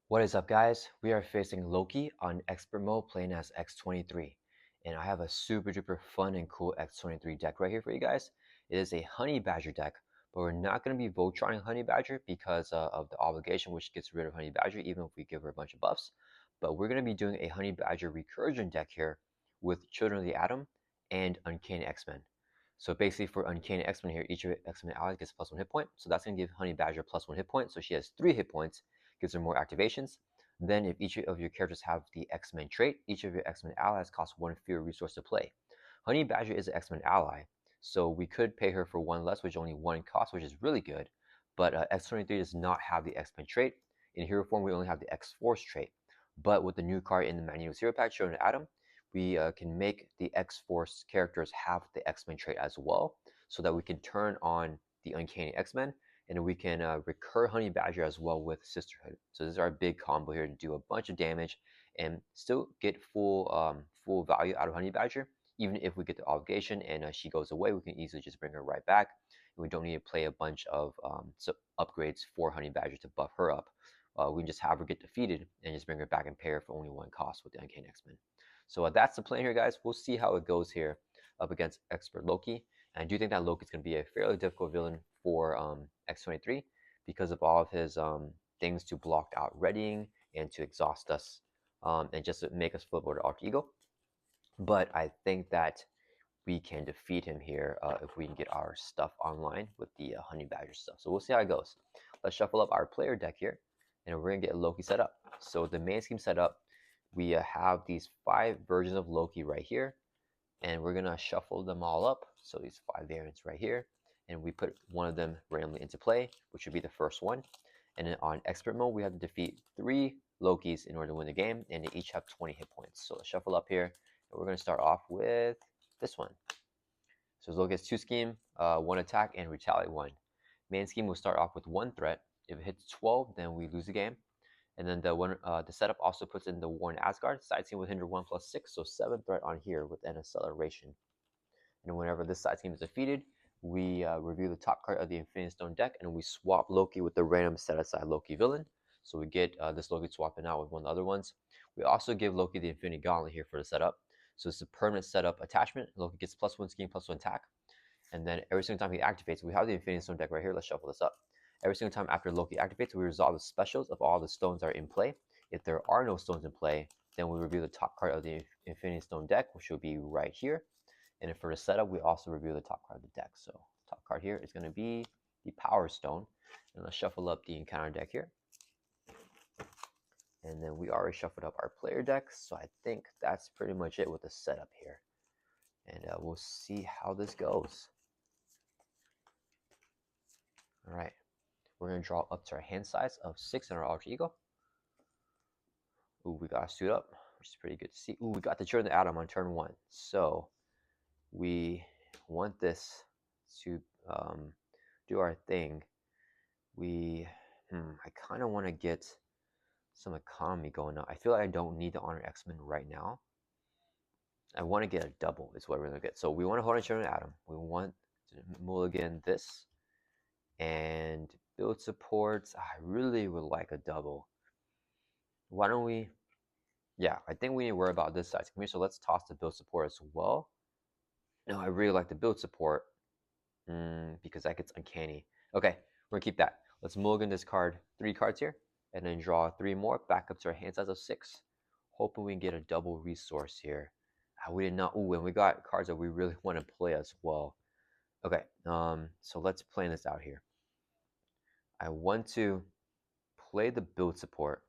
What is up, guys? We are facing Loki on expert mode playing as X-23, and I have a super duper fun and cool X-23 deck right here for you guys. It is a Honey Badger deck, but we're not going to be Voltroning Honey Badger because of the obligation, which gets rid of Honey Badger even if we give her a bunch of buffs. But we're going to be doing a Honey Badger recursion deck here with Children of the Atom and Uncanny X-Men. So basically for Uncanny X-Men here, each of the X-Men allies gets +1 hit point. So that's going to give Honey Badger +1 hit point. So she has 3 hit points, gives her more activations. Then if each of your characters have the X-Men trait, each of your X-Men allies costs 1 fewer resource to play. Honey Badger is an X-Men ally, so we could pay her for 1 less, which only 1 cost, which is really good. But X-23 does not have the X-Men trait. In hero form, we only have the X-Force trait. But with the new card in the Magneto Hero Pack, showing Atom, we can make the X-Force characters have the X-Men trait as well, so that we can turn on the Uncanny X-Men, and we can recur Honey Badger as well with Sisterhood. So this is our big combo here to do a bunch of damage and still get full value out of Honey Badger. Even if we get the obligation and she goes away, we can easily just bring her right back. And we don't need to play a bunch of upgrades for Honey Badger to buff her up. We can just have her get defeated and just bring her back and pay her for only 1 cost with the Uncanny X-Men. So that's the plan here, guys. We'll see how it goes here up against Expert Loki. And I do think that Loki is going to be a fairly difficult villain for X-23 because of all of his things to block out readying and to exhaust us and just to make us flip over to Alter Ego. But I think that we can defeat him here if we can get our stuff online with the Honey Badger stuff. So we'll see how it goes. Let's shuffle up our player deck here, and we're going to get Loki set up. So the main scheme set up, we have these 5 versions of Loki right here, and we're going to shuffle them all up. So these 5 variants right here, and we put one of them randomly into play, which would be the first one. And then on expert mode, we have to defeat 3 Lokis in order to win the game, and they each have 20 hit points. So let's shuffle up here, and we're going to start off with this one. So Loki has 2 scheme, 1 attack, and retaliate 1. Main scheme will start off with 1 threat. If it hits 12, then we lose the game. And then the setup also puts in the Warren Asgard. Side scheme with hinder 1 + 6, so 7 threat on here with an acceleration. And whenever this side scheme is defeated, we review the top card of the Infinity Stone deck, and we swap Loki with the random set-aside Loki villain. So we get this Loki swapping out with one of the other ones. We also give Loki the Infinity Gauntlet here for the setup. So it's a permanent setup attachment. Loki gets +1 scheme, +1 attack. And then every single time he activates, we have the Infinity Stone deck right here. Let's shuffle this up. Every single time after Loki activates, we resolve the specials of all the stones that are in play. If there are no stones in play, then we review the top card of the Infinity Stone deck, which will be right here. And for the setup, we also review the top card of the deck. So top card here is going to be the Power Stone. And let's shuffle up the encounter deck here. And then we already shuffled up our player deck. So I think that's pretty much it with the setup here. And we'll see how this goes. All right. We're going to draw up to our hand size of 6 in our Alter Ego. Ooh, we got a suit up, which is pretty good to see. Ooh, we got the Children of the Atom on turn 1. So we want this to do our thing. I kind of want to get some economy going on. I feel like I don't need to honor X-Men right now. I want to get a double is what we're going to get. So we want to hold on Children of the Atom. We want to mulligan this and build supports. I really would like a double. Why don't we? Yeah, I think we need to worry about this side. So let's toss the build support as well. No, I really like the build support because that gets uncanny. Okay, we're gonna keep that. Let's mulligan this card, 3 cards here, and then draw 3 more back up to our hand size of 6. Hoping we can get a double resource here. We did not. Ooh, and we got cards that we really want to play as well. Okay, so let's plan this out here. I want to play the build support.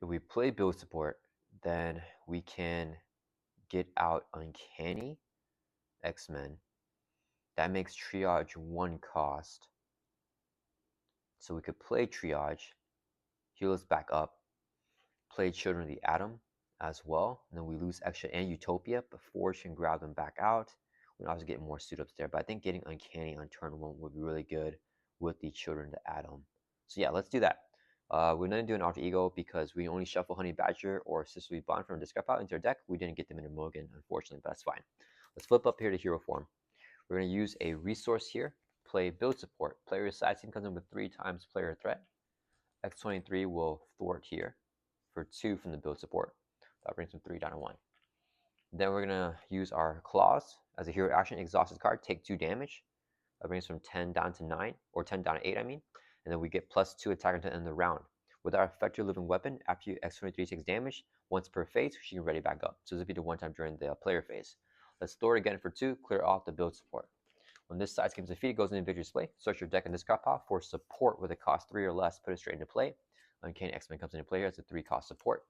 If we play build support, then we can get out Uncanny X-Men. That makes triage 1 cost. So we could play triage, heal us back up, play Children of the Atom as well, and then we lose extra and Utopia, but Forge can grab them back out. We can also get more suit ups there, but I think getting Uncanny on turn 1 would be really good with the Children of the Atom. So yeah, let's do that. We're going to do an Alter Ego because we only shuffle Honey Badger or Sisterly Bond from discard pile into our deck. We didn't get them in a mulligan, unfortunately, but that's fine. Let's flip up here to hero form. We're going to use a resource here, play build support. Player side team comes in with 3 times player threat. X-23 will thwart here for 2 from the build support. That brings from 3 down to 1. Then we're going to use our claws as a hero action. Exhausted card, take 2 damage. That brings from 10 down to 9, or 10 down to 8, I mean. And then we get +2 attack until the end of the round. With our effective living weapon, after X-23 takes damage, once per phase, she can ready back up. So this will be the one time during the player phase. Let's store it again for 2, clear off the build support. When this side scheme's defeated, goes into individual display. Search your deck and discard pile for support with a cost 3 or less. Put it straight into play. Uncanny X-Men comes into play here as a 3 cost support.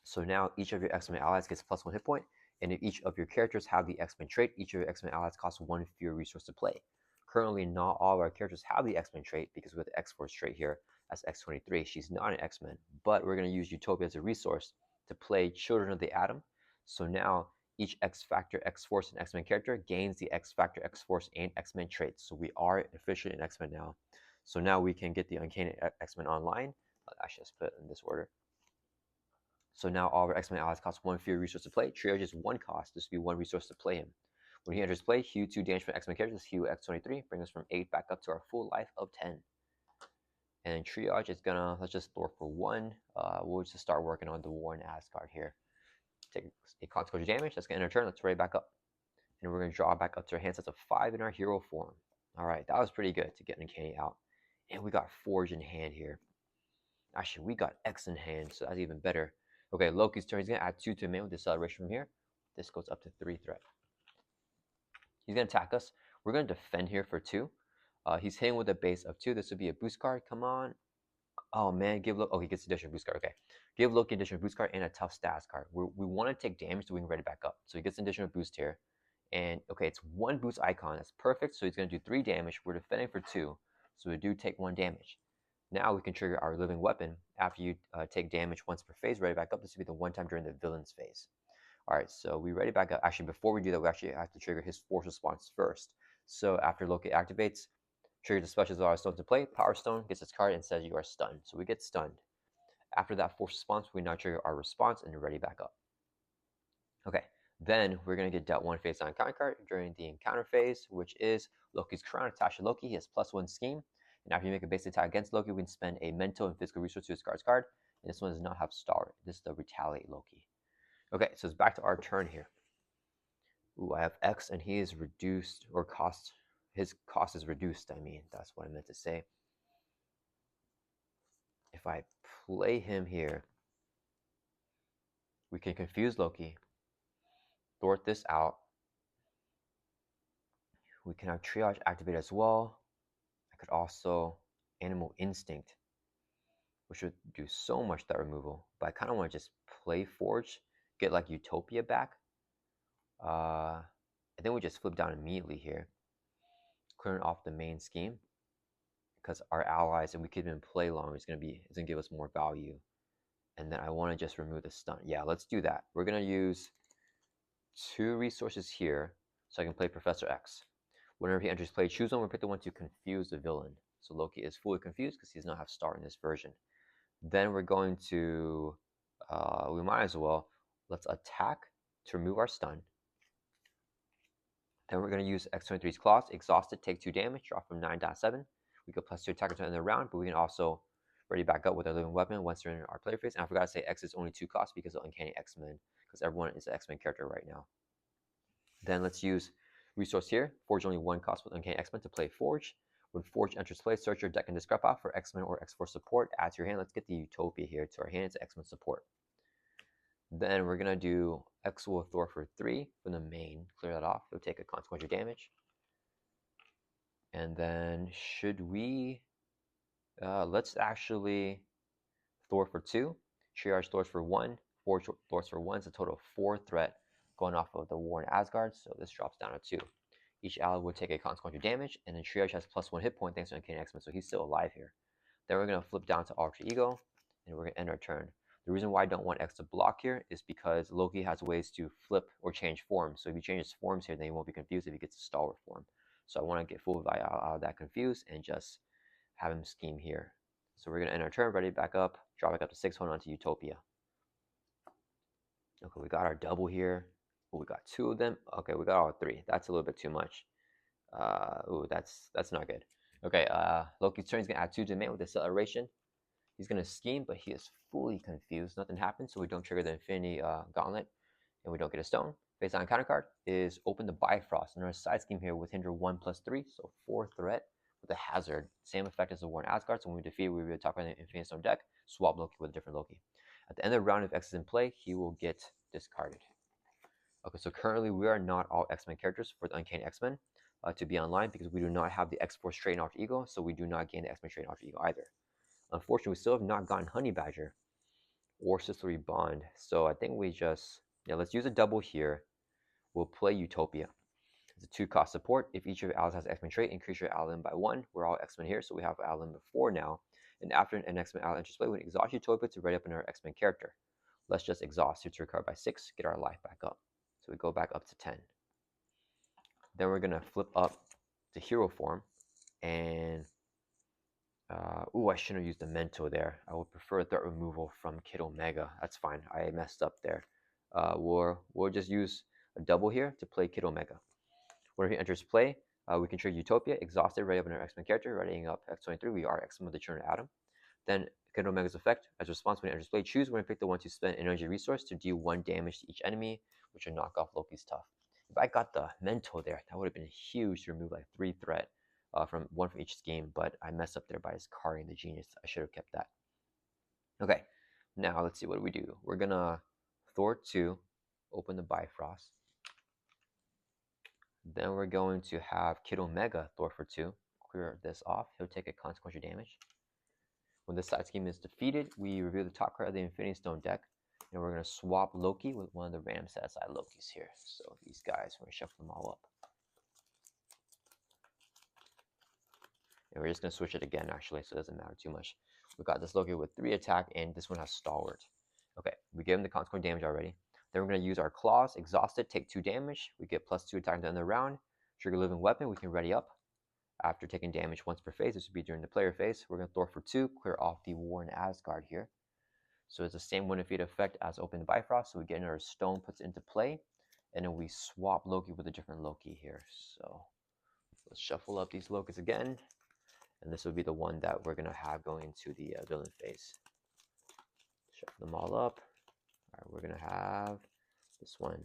So now each of your X-Men allies gets +1 hit point, and if each of your characters have the X-Men trait, each of your X-Men allies costs 1 fewer resource to play. Currently, not all of our characters have the X-Men trait because with the X-Force trait here as X-23, she's not an X-Men, but we're going to use Utopia as a resource to play Children of the Atom. So now each X-Factor, X-Force, and X-Men character gains the X-Factor, X-Force, and X-Men traits. So we are officially an X-Men now. So now we can get the Uncanny X-Men online. Actually, let's put it in this order. So now all of our X-Men allies cost 1 fewer resource to play. Triage is 1 cost. This will be 1 resource to play him. When he enters play, heal 2 damage from X-Men characters, heal X-23, bring us from 8 back up to our full life of 10. And Triage is gonna, let's just store for 1. We'll just start working on the War in Asgard here. Take a consequential damage, that's gonna end our turn, let's ready back up. And we're gonna draw back up to our hand sets of 5 in our hero form. Alright, that was pretty good to get Uncanny out. And we got Forge in hand here. Actually, we got X in hand, so that's even better. Okay, Loki's turn, he's gonna add 2 to main with deceleration from here. This goes up to 3 threat. He's going to attack us. We're going to defend here for 2. He's hitting with a base of 2. This would be a boost card. Come on. Oh, man. Give Loki. Oh, he gets additional boost card. Okay. Give Loki additional boost card and a tough stats card. We want to take damage so we can ready back up. So he gets an additional boost here. And, okay, it's 1 boost icon. That's perfect. So he's going to do 3 damage. We're defending for 2. So we do take 1 damage. Now we can trigger our living weapon after you take damage once per phase. Ready back up. This would be the one time during the villain's phase. All right, so we ready back up. Actually, before we do that, we actually have to trigger his force response first. So after Loki activates, trigger the special Zara Stone to play. Power Stone gets its card and says you are stunned. So we get stunned. After that force response, we now trigger our response and ready back up. Okay, then we're going to get dealt 1 phase on encounter card during the encounter phase, which is Loki's crown attached to Loki. He has +1 scheme. And after you make a base attack against Loki, we can spend a mental and physical resource to discard card. And this one does not have star. This is the retaliate Loki. Okay, so it's back to our turn here. Ooh, I have X and he is reduced, or cost, his cost is reduced, I mean, that's what I meant to say. If I play him here, we can confuse Loki, thwart this out. We can have Triage activate as well. I could also Animal Instinct, which would do so much threat removal, but I kind of want to just play Forge, get like Utopia back. And then we just flip down immediately here, clearing off the main scheme because our allies, and we could even play longer, it's gonna give us more value. And then I want to just remove the stun. Yeah, let's do that. We're gonna use 2 resources here so I can play Professor X. Whenever he enters play, choose one. We pick the one to confuse the villain. So Loki is fully confused because he does not have star in this version. Then we're going to, we might as well, let's attack to remove our stun. Then we're going to use X-23's claws, exhausted, take 2 damage, drop from 9 down to 7. We go +2 attack until the end of the round, but we can also ready back up with our living weapon once they're in our player phase. And I forgot to say X is only 2 costs because of Uncanny X-Men, because everyone is an X-Men character right now. Then let's use resource here. Forge only 1 cost with Uncanny X-Men to play Forge. When Forge enters play, search your deck and discard pile for X-Men or X-Force support. Add to your hand. Let's get the Utopia here to our hand. It's X-Men support. Then we're going to do X will Thor for 3 from the main. Clear that off. We'll take a consequential damage. And then should we... let's actually Thor for 2. Triage Thors for 1. Forge Thors for 1. It's a total of 4 threat going off of the War in Asgard. So this drops down to 2. Each ally will take a consequential damage. And then Triage has +1 hit point thanks to Uncanny X-Men. So he's still alive here. Then we're going to flip down to Alter Ego. And we're going to end our turn. The reason why I don't want X to block here is because Loki has ways to flip or change forms. So if he changes forms here, then he won't be confused if he gets a stalwart form. So I want to get full value out of that confused and just have him scheme here. So we're going to end our turn, ready back up, drop back up to 6, hold on to Utopia. Okay, we got our double here. Oh, we got 2 of them. Okay, we got all 3. That's a little bit too much. Ooh, that's not good. Okay, Loki's turn is going to add 2 to main with acceleration. He's going to scheme, but he is fully confused. Nothing happens, so we don't trigger the Infinity Gauntlet, and we don't get a stone. Face on counter card is open the Bifrost. And our side scheme here with Hinder 1+3, so 4 threat with a hazard. Same effect as the War in Asgard, so when we defeat, we will top card the Infinity Stone deck, swap Loki with a different Loki. At the end of the round, if X is in play, he will get discarded. Okay, so currently we are not all X-Men characters for the Uncanny X-Men to be online because we do not have the X-Force Trait and Alter Ego, so we do not gain the X-Men Trait and Alter Ego either. Unfortunately, we still have not gotten Honey Badger or Sisterly Bond, so I think we just, let's use a double here. We'll play Utopia. It's a 2-cost support. If each of your allies has X-Men trait, increase your ally by 1. We're all X-Men here, so we have ally number 4 now. And after an X-Men ally enters play, we can exhaust Utopia to ready up another X-Men character. Let's just exhaust. Hit your card by 6, get our life back up. So we go back up to 10. Then we're going to flip up to hero form. And, I shouldn't have used the Mento there. I would prefer threat removal from Kid Omega. That's fine. I messed up there. We'll just use a double here to play Kid Omega. When he enters play, we can trigger Utopia, exhausted, ready up another X-Men character, readying up X-23. We are X-Men with the Children of Atom. Then, Kid Omega's effect, as a response when he enters play, choose when you pick the one to spend energy resource to deal 1 damage to each enemy, which will knock off Loki's tough. If I got the Mento there, that would have been huge to remove like 3 threat from one from each scheme, but I messed up there by discarding the Genius. I should have kept that. Okay, now let's see what we do. We're gonna Thor 2, open the Bifrost. Then we're going to have Kid Omega Thor for 2. Clear this off. He'll take a consequential damage. When this side scheme is defeated, we reveal the top card of the Infinity Stone deck. And we're going to swap Loki with one of the random set aside Lokis here. So these guys, we're going to shuffle them all up. And we're just going to switch it again, actually, so it doesn't matter too much. We got this Loki with 3 attack, and this one has Stalwart. Okay, we gave him the consequential damage already. Then we're going to use our claws, exhaust it, take 2 damage. We get +2 attack at the end of the round. Trigger living weapon, we can ready up. After taking damage once per phase, this would be during the player phase. We're going to Thor for 2, clear off the War in Asgard here. So it's the same one defeat effect as open the Bifrost. So we get another stone, puts it into play. And then we swap Loki with a different Loki here. So let's shuffle up these Lokis again. And this would be the one that we're going to have going into the villain phase. Shuffle them all up. Alright, we're going to have this one.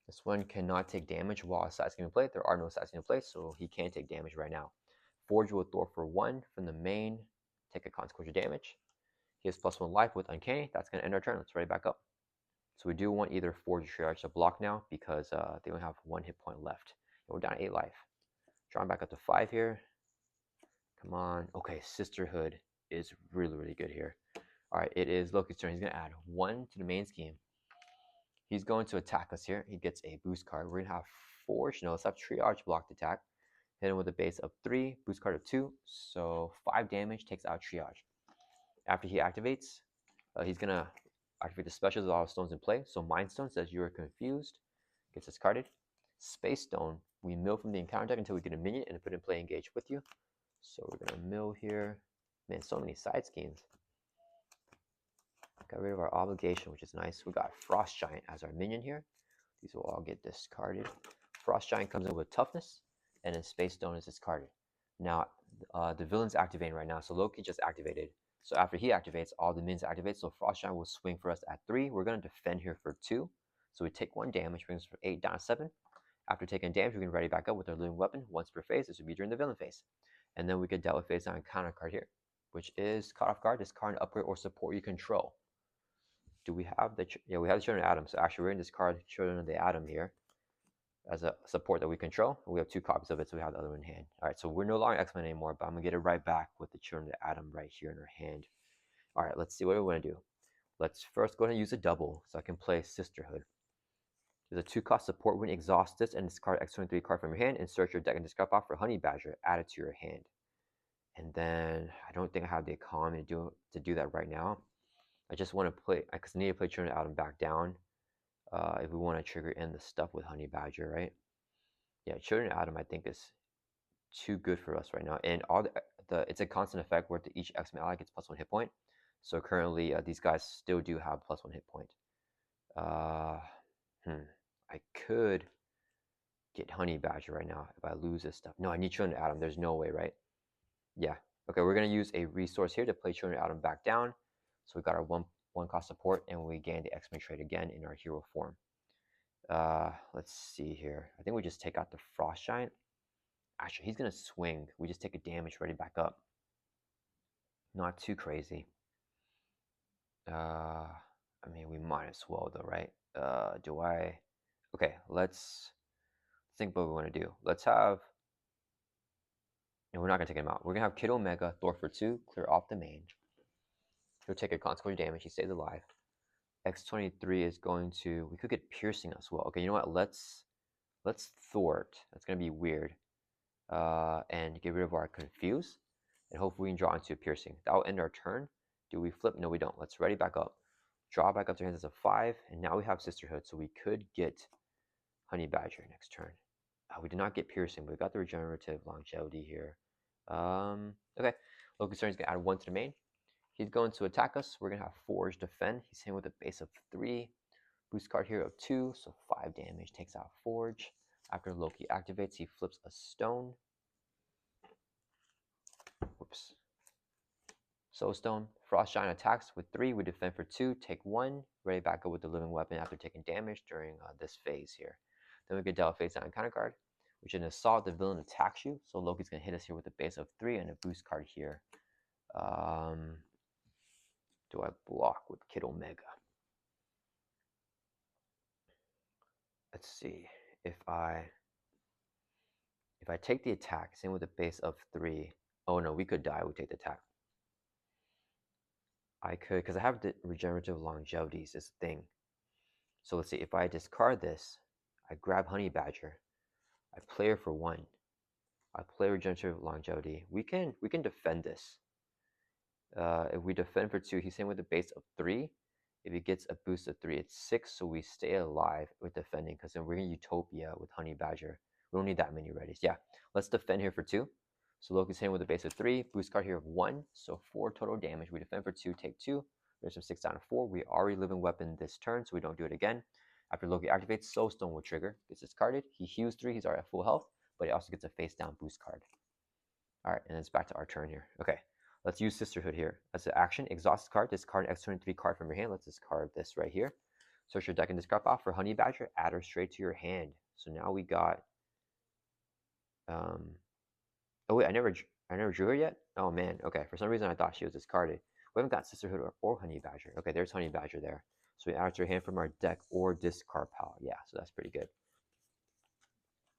This one cannot take damage while a side scheme in play. There are no side scheme in play, so he can't take damage right now. Forge will Thor for 1 from the main. Take a consequential damage. He has +1 life with Uncanny. That's going to end our turn. Let's ready back up. So we do want either Forge or Triage to block now because they only have 1 hit point left. And we're down 8 life. Drawing back up to 5 here. Come on. Okay, Sisterhood is really, really good here. Alright, it is Loki's turn. He's going to add 1 to the main scheme. He's going to attack us here. He gets a boost card. We're going to have Forge. No, let's have Triage blocked attack. Hit him with a base of 3, boost card of 2. So 5 damage takes out Triage. After he activates, he's going to activate the specials with all stones in play. So Mind Stone says you are confused. Gets discarded. Space Stone, we mill from the encounter deck until we get a minion and put in play engage with you. So we're going to mill here. Man, so many side schemes. Got rid of our obligation, which is nice. We got Frost Giant as our minion here. These will all get discarded. Frost Giant comes in with toughness, and then Space Stone is discarded. Now, the villain's activating right now, so Loki just activated. So after he activates, all the minions activate, so Frost Giant will swing for us at 3. We're going to defend here for 2. So we take 1 damage, brings us from 8 down to 7. After taking damage, we can ready back up with our living weapon once per phase. This would be during the villain phase. And then we could deal with phase on counter card here, which is Cut Off Guard, discard an upgrade or support you control. Do we have the, we have the Children of Atom. So actually we're going to discard Children of the Atom here as a support that we control. We have 2 copies of it, so we have the other one in hand. All right, so we're no longer X-Men anymore, but I'm going to get it right back with the Children of the Atom right here in our hand. All right, let's see what we want to do. Let's first go ahead and use a double so I can play Sisterhood. There's a 2-cost support when you exhaust this and discard X-23 card from your hand. Insert your deck and discard box for Honey Badger. Add it to your hand. And then I don't think I have the economy to do that right now. I just want to play, because I need to play Children of Atom back down if we want to trigger in the stuff with Honey Badger, right? Yeah, Children of Atom I think is too good for us right now. And all it's a constant effect where each X-Men ally gets +1 hit point. So currently these guys still do have +1 hit point. I could get Honey Badger right now if I lose this stuff. No, I need Children of Atom. There's no way, right? Yeah. Okay, we're going to use a resource here to play Children out and back down. So we got our one cost support, and we gain the X-Men trait again in our hero form. Let's see here. I think we just take out the Frost Giant. Actually, he's going to swing. We just take a damage, ready back up. Not too crazy. I mean, we might as well though, right? Do I? Okay, let's think what we want to do. Let's have, and we're not gonna take him out. We're gonna have Kid Omega, Thor for 2, clear off the main. He'll take a consequence damage. He stays alive. X-23 is going to. We could get piercing as well. Okay, you know what? Let's thwart. That's gonna be weird. And get rid of our confuse, and hopefully we can draw into a piercing. That will end our turn. Do we flip? No, we don't. Let's ready back up. Draw back up to hands as a 5, and now we have Sisterhood, so we could get Honey Badger next turn. We did not get piercing, but we got the regenerative longevity here. Okay, Loki's turn is gonna add 1 to the main. He's going to attack us. We're gonna have Forge defend. He's hitting with a base of 3, boost card here of 2, so 5 damage. Takes out Forge. After Loki activates, he flips a stone. Whoops. Soul Stone. Frost Giant attacks with 3. We defend for 2. Take 1. Ready back up with the living weapon after taking damage during this phase here. Then we get dealt face down counter card, which in assault the villain attacks you. So Loki's gonna hit us here with a base of 3 and a boost card here. Do I block with Kid Omega? Let's see. If I take the attack, same with a base of 3. Oh no, we could die. We take the attack. I could, because I have the regenerative longevities, this thing. So let's see, if I discard this, I grab Honey Badger, I play her for 1, I play regenerative longevity. We can defend this. If we defend for 2, he's hitting with a base of 3. If he gets a boost of 3, it's 6, so we stay alive with defending, because then we're in Utopia with Honey Badger. We don't need that many readies. Yeah, let's defend here for 2. So Loki's hitting with a base of 3, boost card here of 1, so 4 total damage. We defend for 2, take 2. There's some 6 down to 4. We already living weapon this turn, so we don't do it again. After Loki activates, Soul Stone will trigger. Gets discarded. He heals 3. He's already at full health, but he also gets a face down boost card. All right, and it's back to our turn here. Okay, let's use Sisterhood here. As an action, exhaust card. Discard an X-23 card from your hand. Let's discard this right here. Search your deck and discard off for Honey Badger. Add her straight to your hand. So now we got. Oh wait, I never drew her yet? Oh man, okay. For some reason I thought she was discarded. We haven't got Sisterhood or Honey Badger. Okay, there's Honey Badger there. So we add it to your hand from our deck or discard pile. Yeah, so that's pretty good.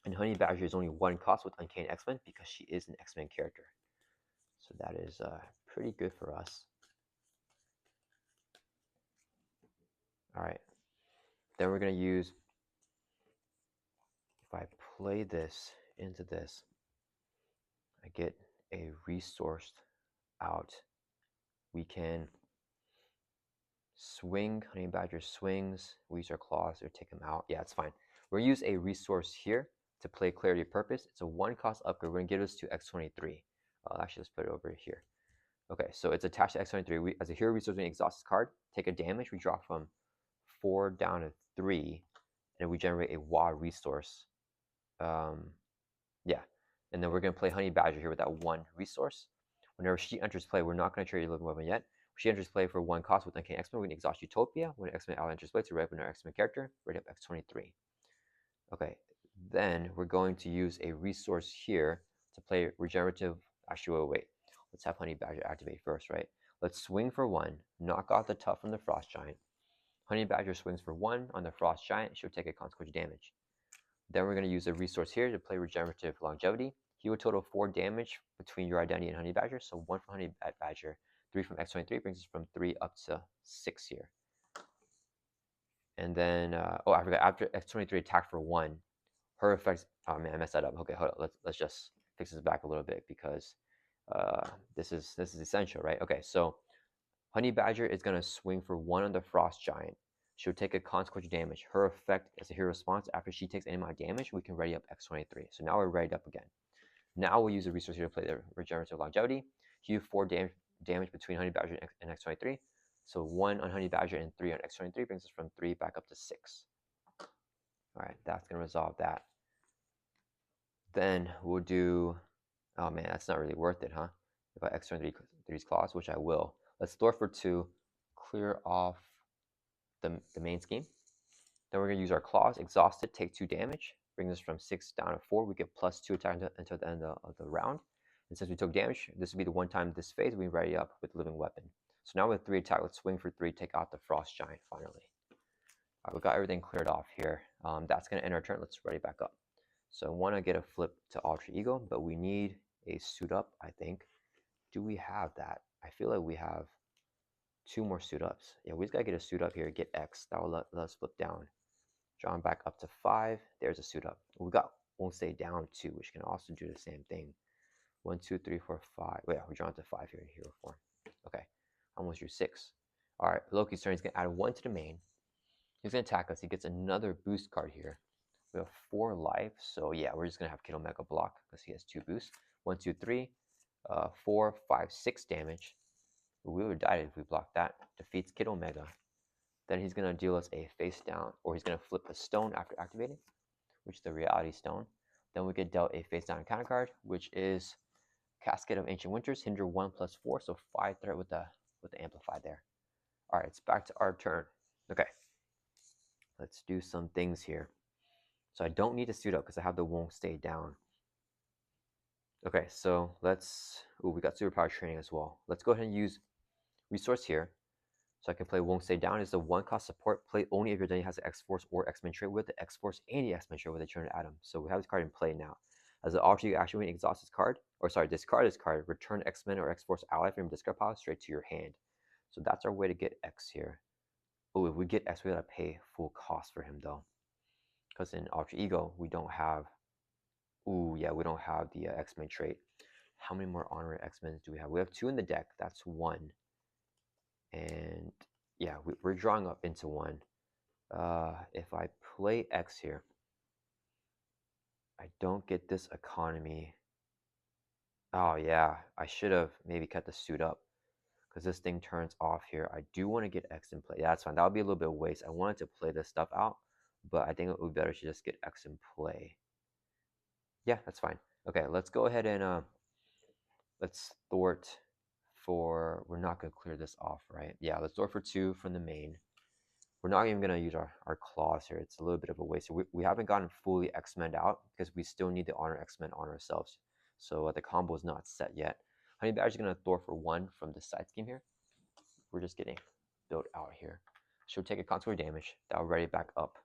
And Honey Badger is only 1 cost with Uncanny X-Men because she is an X-Men character. So that is pretty good for us. Alright. Then we're going to use, if I play this into this, I get a resourced out. We can swing. Honey Badger swings. We use our claws or take him out. Yeah, it's fine. We're going to use a resource here to play Clarity of Purpose. It's a 1 cost upgrade. We're going to give this to X-23. Actually, let's put it over here. Okay, so it's attached to X-23. We, as a hero resource, we exhaust this card. Take a damage. We drop from 4 down to 3. And we generate a WA resource. Yeah. And then we're going to play Honey Badger here with that 1 resource. Whenever she enters play, we're not going to trade your living weapon yet. She enters play for 1 cost with Uncanny X-Men. We can exhaust Utopia. When X-Men ally enters play to ready up our X-Men character, ready up X-23. Okay, then we're going to use a resource here to play regenerative. Actually, wait. Let's have Honey Badger activate first, right? Let's swing for 1, knock off the tough from the Frost Giant. Honey Badger swings for 1 on the Frost Giant. She'll take a consequence damage. Then we're going to use a resource here to play regenerative longevity. He will total 4 damage between your identity and Honey Badger. So 1 from Honey Badger, 3 from X-23 brings us from 3 up to 6 here. And then, oh, I forgot. After X-23 attacked for 1, her effects. Oh man, I messed that up. Okay, hold on. Let's just fix this back a little bit because this is essential, right? Okay, so Honey Badger is gonna swing for 1 on the Frost Giant. She'll take a consequence damage. Her effect as a hero response after she takes any amount of damage, we can ready up X-23. So now we're ready up again. Now we'll use a resource here to play the regenerative longevity. Heal 4 damage between Honey Badger and X-23. So 1 on Honey Badger and 3 on X-23 brings us from 3 back up to 6. All right, that's gonna resolve that. Then we'll do. Oh man, that's not really worth it, huh? if I X-23's claws, which I will. Let's store for 2, clear off the main scheme. Then we're going to use our claws, exhaust it, take 2 damage, bring this from 6 down to 4. We get +2 attack until the end of the round. And since we took damage, this will be the one time this phase we ready up with living weapon. So now with 3 attack, let's swing for 3, take out the Frost Giant finally. All right, we got everything cleared off here. That's going to end our turn. Let's ready back up. So I want to get a flip to Alter Ego, but we need a suit up, I think. Do we have that? I feel like we have 2 more suit ups. Yeah, we just got to get a suit up here, get X. That will let us flip down. Drawing back up to 5. There's a suit up. We got won't stay down 2, which can also do the same thing. 1, 2, 3, 4, 5. Wait, we're drawing to 5 here in hero form. Okay, almost drew 6. All right, Loki's turn. He's going to add 1 to the main. He's going to attack us. He gets another boost card here. We have 4 life, so yeah, we're just going to have Kid Omega block because he has 2 boosts. 1, 2, 3, 4, 5, 6 damage. We would have died if we blocked that. Defeats Kid Omega. Then he's going to deal us a face down, or he's going to flip a stone after activating, which is the reality stone. Then we get dealt a face down counter card, which is Cascade of Ancient Winters, hinder 1 + 4, so 5 threat with the amplify there. All right, it's back to our turn. Okay, let's do some things here. So I don't need to suit up because I have the won't stay down. Okay, so let's, we got superpower training as well. Let's go ahead and use resource here. So I can play won't stay down. It's the 1-cost support. Play only if your dungeon has an X-Force or X-Men trait with the X-Force and the X-Men trait with a turn atom. So we have this card in play now. As an alter, you actually exhaust this card, or sorry, discard this card, return X-Men or X-Force ally from your discard pile straight to your hand. So that's our way to get X here. Oh, if we get X, we gotta pay full cost for him though. Because in Alter Ego, we don't have, ooh, yeah, we don't have the X-Men trait. How many more honorary X-Men do we have? We have 2 in the deck. That's 1. And yeah, we're drawing up into 1. If I play X here, I don't get this economy. Oh yeah, I should have maybe cut the suit up because this thing turns off here. I do want to get X in play. Yeah, that's fine. That would be a little bit of waste. I wanted to play this stuff out, but I think it would be better to just get X in play. Yeah, that's fine. Okay, let's go ahead and let's thwart for, we're not going to clear this off, right? Yeah, let's thwart for 2 from the main. We're not even going to use our claws here. It's a little bit of a waste. We haven't gotten fully X-Men out because we still need the honor X-Men on ourselves. So the combo is not set yet. Honey Badger is going to thwart for 1 from the side scheme here. We're just getting built out here. She'll take a consequence damage. That'll ready back up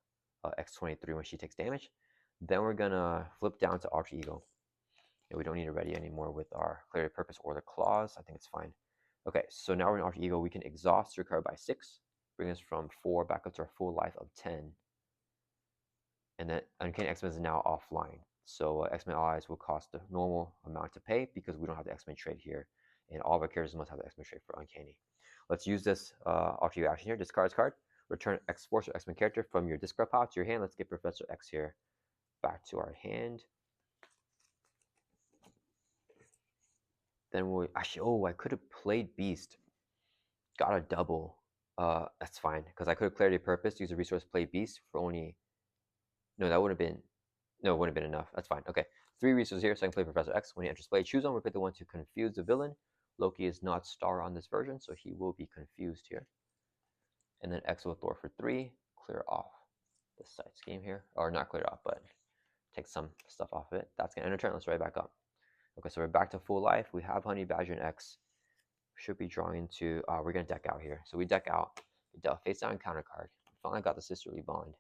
X-23 when she takes damage. Then we're going to flip down to Alter Ego. And we don't need to ready anymore with our Clarity of Purpose or the claws. I think it's fine. Okay, so now we're in Alter Ego. We can exhaust your card by 6. Bring us from 4 back up to our full life of 10. And then Uncanny X-Men is now offline. So X-Men allies will cost the normal amount to pay because we don't have the X-Men trade here. And all of our characters must have the X-Men trade for Uncanny. Let's use this Alter Ego action here. Discard this card. Return X-Force or X-Men character from your discard pile to your hand. Let's get Professor X here back to our hand. Then we'll actually, oh, I could have played Beast. Got a double. That's fine because I could have Clarity of Purpose, use a resource, play Beast for only. No, that would have been. No, it wouldn't have been enough. That's fine. Okay, 3 resources here, so I can play Professor X. When he enters play, choose one. We pick the one to confuse the villain. Loki is not star on this version, so he will be confused here. And then X will thwart for 3, clear off the side scheme here, or not clear it off, but take some stuff off of it. That's gonna end our turn. Let's right back up. Okay, so we're back to full life. We have Honey Badger and X. Should be drawing into, we're going to deck out here. So we deck out, we dealt face down counter card. We finally got the Sisterly Bond.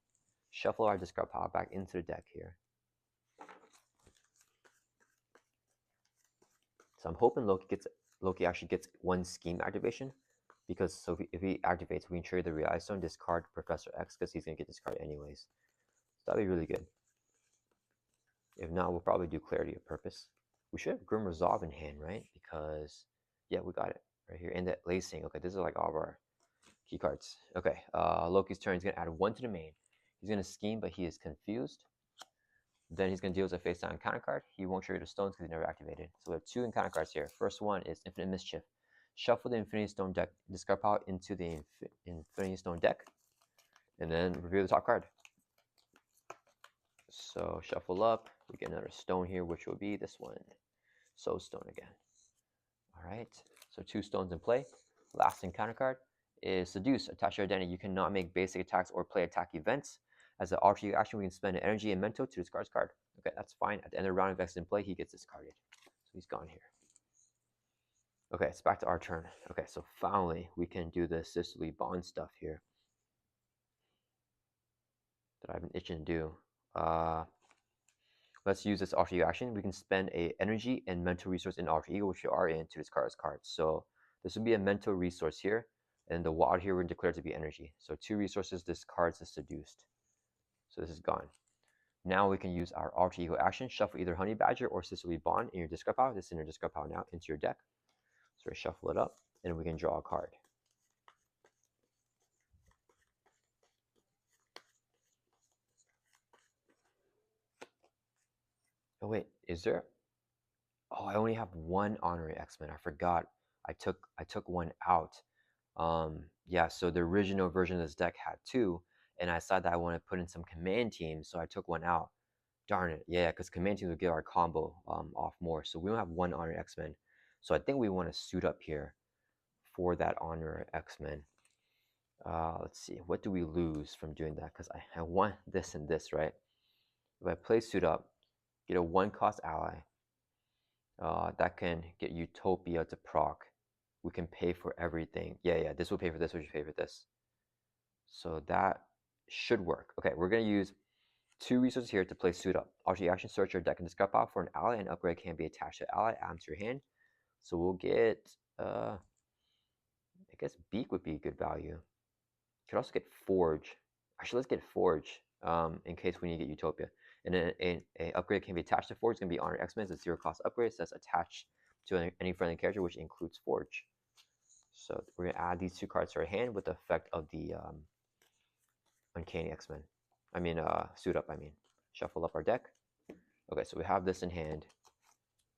Shuffle our discard pile back into the deck here. So I'm hoping Loki actually gets 1 scheme activation, because so if he activates, we can trade the Reality Stone, discard Professor X, because he's going to get discarded anyways. So that'd be really good. If not, we'll probably do Clarity of Purpose. We should have Grim Resolve in hand, right? Because, yeah, we got it right here. And that Lacing. Okay, this is like all of our key cards. Okay, Loki's turn. He's going to add 1 to the main. He's going to scheme, but he is confused. Then he's going to deal with a face down counter card. He won't trigger the stones because he never activated. So we have 2 encounter cards here. First one is Infinite Mischief. Shuffle the Infinity Stone deck, discard pile into the Infinity Stone deck, and then review the top card. So shuffle up. We get another stone here, which will be this one. Soul Stone again. All Alright, so 2 stones in play. Last encounter card is Seduce. Attach your identity. You cannot make basic attacks or play attack events. As an alter ego action, we can spend energy and mental to discard this card. Okay, that's fine. At the end of the round, if X in play, he gets discarded. So he's gone here. Okay, it's back to our turn. Okay, so finally, we can do the sisterly bond stuff here that I've been itching to do. Let's use this alter ego action. We can spend a energy and mental resource in alter ego, which we are in, to discard this card. So this would be a mental resource here, and the water here we're declared to be energy. So 2 resources, this card is seduced. So this is gone. Now we can use our alter ego action, shuffle either Honey Badger or Sisterly Bond in your discard pile. This is in your discard pile now into your deck. So we shuffle it up, and we can draw a card. Oh wait, is there? Oh, I only have 1 honorary X-Men. I forgot. I took one out. Yeah, so the original version of this deck had 2, and I decided that I want to put in some command teams, so I took one out. Darn it, yeah, because command teams would get our combo off more. So we don't have 1 honorary X-Men. So I think we want to suit up here for that honorary X-Men. Let's see, what do we lose from doing that? Because I want this and this, right? If I play suit up, get a 1-cost ally. That can get Utopia to proc. We can pay for everything. Yeah, this will pay for this, which will pay for this. So that should work. Okay, we're going to use 2 resources here to play suit up. Alter action, search your deck and discard pile for an ally. An upgrade can be attached to ally, add to your hand. So we'll get, I guess Beak would be a good value. Could also get Forge. Actually, let's get Forge in case we need to get Utopia. And then an upgrade can be attached to Forge. It's going to be Honor X-Men. It's a 0-cost upgrade. So that's attached to any friendly character, which includes Forge. So we're going to add these 2 cards to our hand with the effect of the Uncanny X-Men. I mean, suit up, I mean. Shuffle up our deck. Okay, so we have this in hand.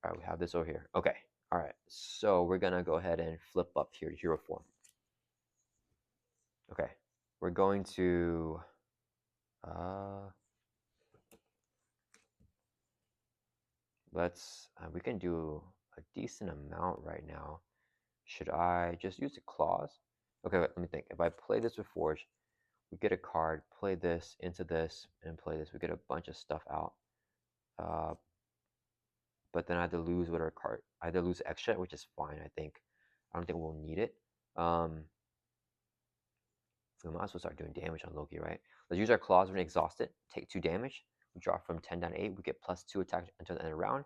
All right, we have this over here. Okay, all right. So we're going to go ahead and flip up here to hero form. Okay, we're going to... we can do a decent amount right now. Should I just use the claws? Okay, wait, let me think. If I play this with Forge, we get a card, play this into this, and play this. We get a bunch of stuff out. But then I had to lose with our card. I had to lose extra, which is fine, I think. I don't think we'll need it. We might as well start doing damage on Loki, right? Let's use our claws. We're going to exhaust it. Take 2 damage. We drop from 10 down to 8. We get +2 attack until the end of the round.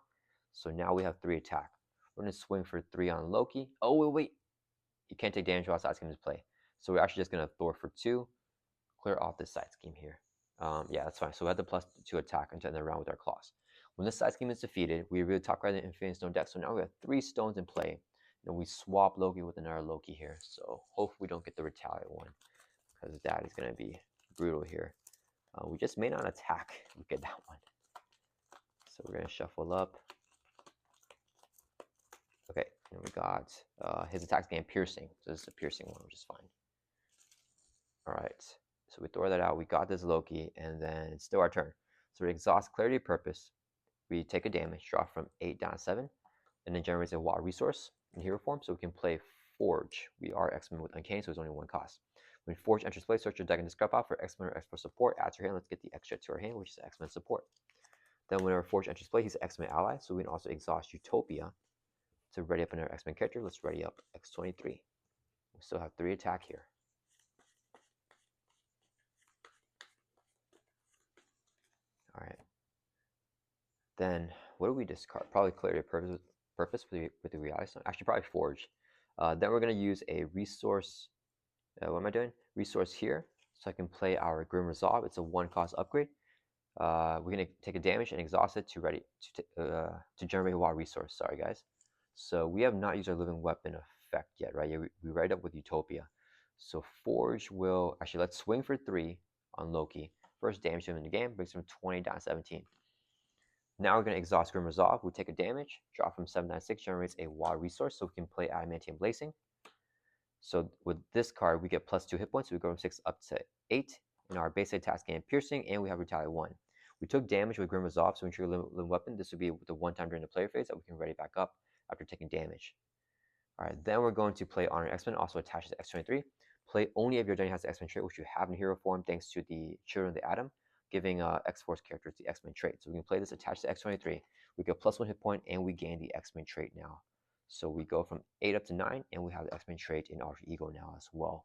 So now we have 3 attack. We're going to swing for 3 on Loki. Oh, wait. You can't take damage while side scheme is play. So we're actually just going to Thor for 2. Clear off this side scheme here. Yeah, that's fine. So we have the +2 attack until the end of the round with our claws. When this side scheme is defeated, we reveal top card of the Infinity Stone deck. So now we have 3 stones in play. And we swap Loki with another Loki here. So hopefully we don't get the Retaliate one, because that is going to be brutal here. We just may not attack. We get that one. So we're going to shuffle up. Okay, and we got his attack's getting piercing. So this is a piercing one, which is fine. All right, so we throw that out. We got this Loki, and then it's still our turn. So we exhaust Clarity of Purpose. We take a damage, drop from 8 down to 7, and then generates a wild resource in hero form, so we can play Forge. We are X-Men with Uncanny, so it's only 1 cost. When Forge enters play, search your deck and discard pile for X-Men or X-Men support. Add to your hand. Let's get the extra to our hand, which is X-Men support. Then whenever Forge enters play, he's an X-Men ally, so we can also exhaust Utopia to ready up another X-Men character. Let's ready up X-23. We still have 3 attack here. All right. Then what do we discard? Probably Clarity of Purpose with the Reality Stone. Actually, probably Forge. Then we're going to use a resource. What am I doing? Resource here, so I can play our Grim Resolve. It's a 1-cost upgrade. We're going to take a damage and exhaust it to generate a wild resource. Sorry, guys. So we have not used our Living Weapon effect yet, right? Yeah, we ready up with Utopia. So Forge will... Actually, let's swing for 3 on Loki. First damage to him in the game, brings him 20 down to 17. Now we're going to exhaust Grim Resolve. We take a damage, drop from 7 down to 6, generates a wild resource, so we can play Adamantium Blazing. So with this card, we get +2 hit points. So we go from 6 up to 8. In our base attack gain piercing, and we have Retaliate 1. We took damage with Grim Resolve, so we trigger Living Weapon. This would be the 1 time during the player phase that we can ready back up after taking damage. All right, then we're going to play Honor X-Men, also attached to X-23. Play only if your Johnny has the X-Men trait, which you have in hero form thanks to the Children of the Atom, giving X-Force characters the X-Men trait. So we can play this attached to X-23. We get +1 hit point, and we gain the X-Men trait now. So we go from 8 up to 9, and we have the X-Men trait in Alter Ego now as well.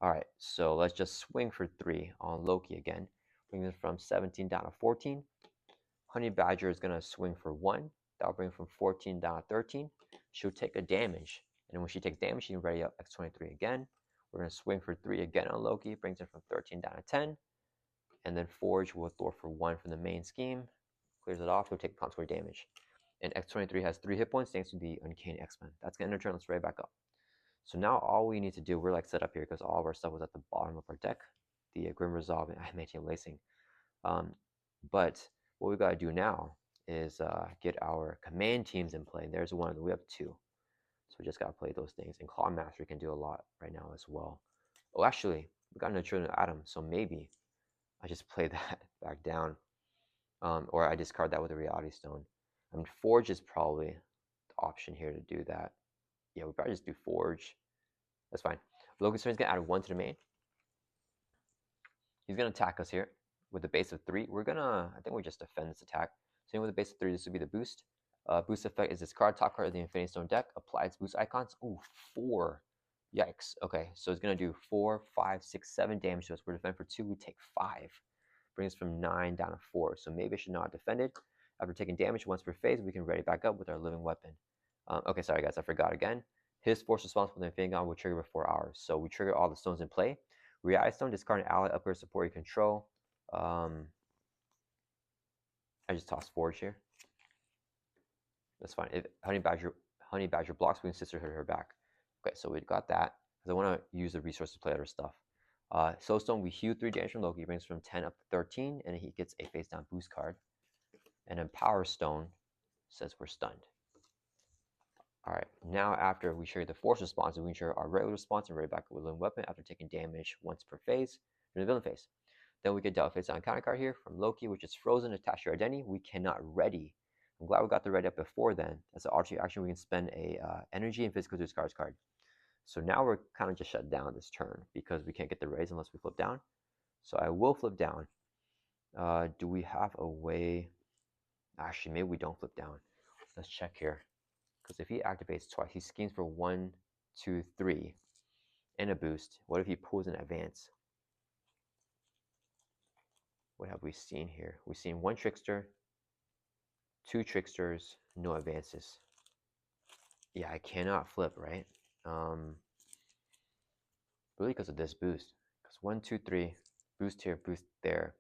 All right, so let's just swing for 3 on Loki again. Bring this from 17 down to 14. Honey Badger is going to swing for 1. That'll bring from 14 down to 13. She'll take a damage. And when she takes damage, she can ready up X-23 again. We're going to swing for 3 again on Loki. Brings it from 13 down to 10. And then Forge will throw for 1 from the main scheme. Clears it off. He'll take consequent damage. And X-23 has 3 hit points thanks to the Uncanny X-Men. That's going to end our turn. Let's right back up. So now all we need to do, we're like set up here because all of our stuff was at the bottom of our deck. The Grim Resolve and Adamantium Lacing. But what we got to do now is get our command teams in play. There's one. We have 2. So we just got to play those things. And Claw Mastery can do a lot right now as well. Oh, actually, we got another Children of Atom. So maybe I just play that back down. Or I discard that with a Reality Stone. I mean, Forge is probably the option here to do that. Yeah, we probably just do Forge. That's fine. Loki's turn is going to add 1 to the main. He's going to attack us here with a base of 3. We're going to, I think we just defend this attack. So with a base of 3, this would be the boost. Boost effect is discard top card of the Infinity Stone deck. Apply its boost icons. Ooh, 4. Yikes. Okay, so it's going to do 4, 5, 6, 7 damage to us. We're defend for 2. We take 5. Brings us from 9 down to 4. So maybe I should not defend it. After taking damage once per phase, we can ready back up with our living weapon. Okay, sorry guys, I forgot again. His force response for the Infinity Gauntlet will trigger before ours. So we trigger all the stones in play. Reality Stone, discard an ally, upgrade support you control. I just tossed Forge here. That's fine. If Honey Badger blocks, we can sister her back. Okay, so we got that. Because I want to use the resource to play other stuff. Soulstone, we heal 3 damage from Loki, brings from 10 up to 13, and he gets a face down boost card. And then Power Stone says we're stunned. Alright, now after we trigger the force response, we can trigger our regular response and ready back with a living weapon after taking damage once per phase in the villain phase. Then we get dealt face down counter card here from Loki, which is frozen, attached to your identity. We cannot ready. I'm glad we got the ready up before then. As an alternate action, we can spend a energy and physical to discard card. So now we're kind of just shut down this turn because we can't get the raise unless we flip down. So I will flip down. Do we have a way? Actually, maybe we don't flip down. Let's check here. Because if he activates twice, he schemes for 1, 2, 3, and a boost. What if he pulls an advance? What have we seen here? We've seen 1 trickster, 2 tricksters, no advances. Yeah, I cannot flip, right? Really because of this boost. Because 1, 2, 3, boost here, boost there.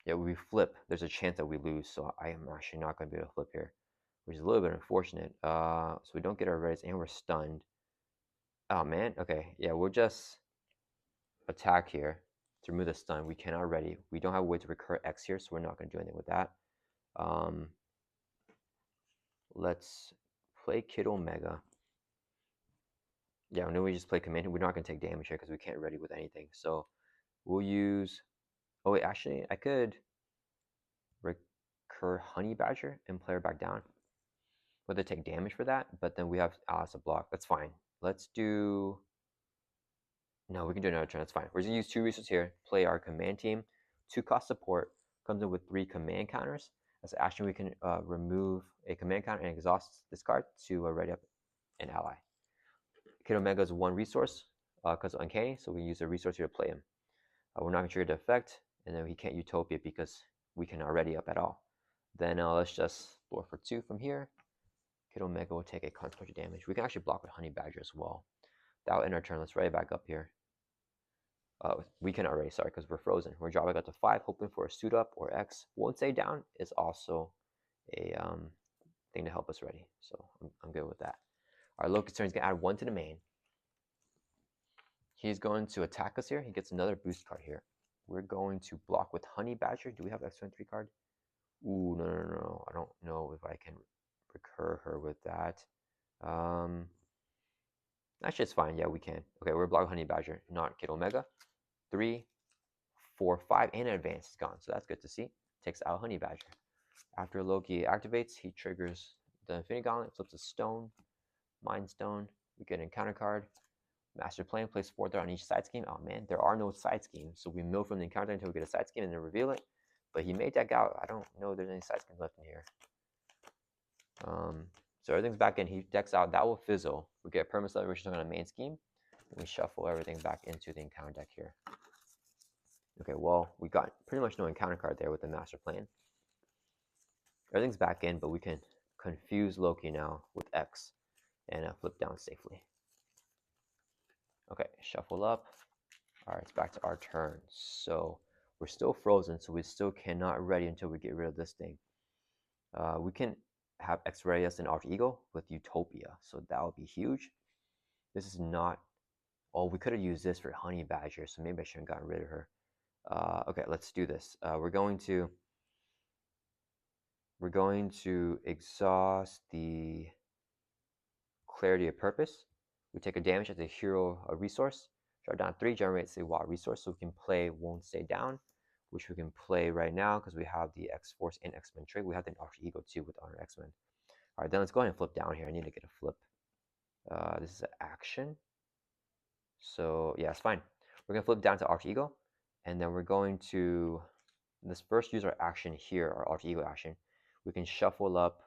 Yeah, when we flip, there's a chance that we lose. So I am actually not going to be able to flip here, which is a little bit unfortunate. So we don't get our raise and we're stunned. Oh man, okay, yeah, we'll just attack here to remove the stun. We cannot ready. We don't have a way to recur X here, so we're not going to do anything with that. Let's play Kid Omega. Yeah, and then we just play Command. We're not going to take damage here because we can't ready with anything. So we'll use... Oh wait, actually, I could recur Honey Badger and play her back down. But they take damage for that, but then we have Alice to block. That's fine. Let's do... No, we can do another turn. That's fine. We're going to use 2 resources here. Play our command team. 2 cost support. Comes in with 3 command counters. As an action, we can remove a command counter and exhaust this card to ready up an ally. Kid Omega is 1 resource because of Uncanny, so we use a resource here to play him. We're not going to trigger the effect, and then he can't Utopia because we cannot ready up at all. Then let's just blow for 2 from here. Kid Omega will take a consequential damage. We can actually block with Honey Badger as well. That will end our turn. Let's ready back up here. We cannot ready, sorry, because we're frozen. We're dropping up to 5, hoping for a suit up or X. Won't stay down is also a thing to help us ready. So I'm good with that. Our Loki's turn is going to add 1 to the main. He's going to attack us here. He gets another boost card here. We're going to block with Honey Badger. Do we have X-23 card? Ooh, no. I don't know if I can recur her with that. Actually, it's fine. Yeah, we can. Okay, we're blocking Honey Badger, not Kid Omega. 3, 4, 5, and an advance is gone. So that's good to see. Takes out Honey Badger. After Loki activates, he triggers the Infinity Gauntlet, flips a stone, Mind Stone. We get an encounter card. Master Plan, place 4 threat on each side scheme. Oh man, there are no side schemes, so we mill from the encounter until we get a side scheme and then reveal it. But he may deck out. I don't know if there's any side schemes left in here. So everything's back in. He decks out. That will fizzle. We get permanent celebration on a main scheme. And we shuffle everything back into the encounter deck here. Okay, well, we got pretty much no encounter card there with the Master Plan. Everything's back in, but we can confuse Loki now with X and flip down safely. Okay, shuffle up. All right, it's back to our turn. So we're still frozen, so we still cannot ready until we get rid of this thing. We can have X-ray us and Alter Ego with Utopia, so that would be huge. This is not. Oh, we could have used this for Honey Badger, so maybe I shouldn't have gotten rid of her. Okay, let's do this. We're going to exhaust the Clarity of Purpose. We take a damage as a hero resource. Draw down 3, generates a wild resource, so we can play Won't Stay Down, which we can play right now because we have the X-Force and X-Men trait. We have the Alter Ego too with our X-Men. All right, then let's go ahead and flip down here. I need to get a flip. This is an action. So yeah, it's fine. We're gonna flip down to Alter Ego, and then we're going to this first use our action here, our Alter Ego action. We can shuffle up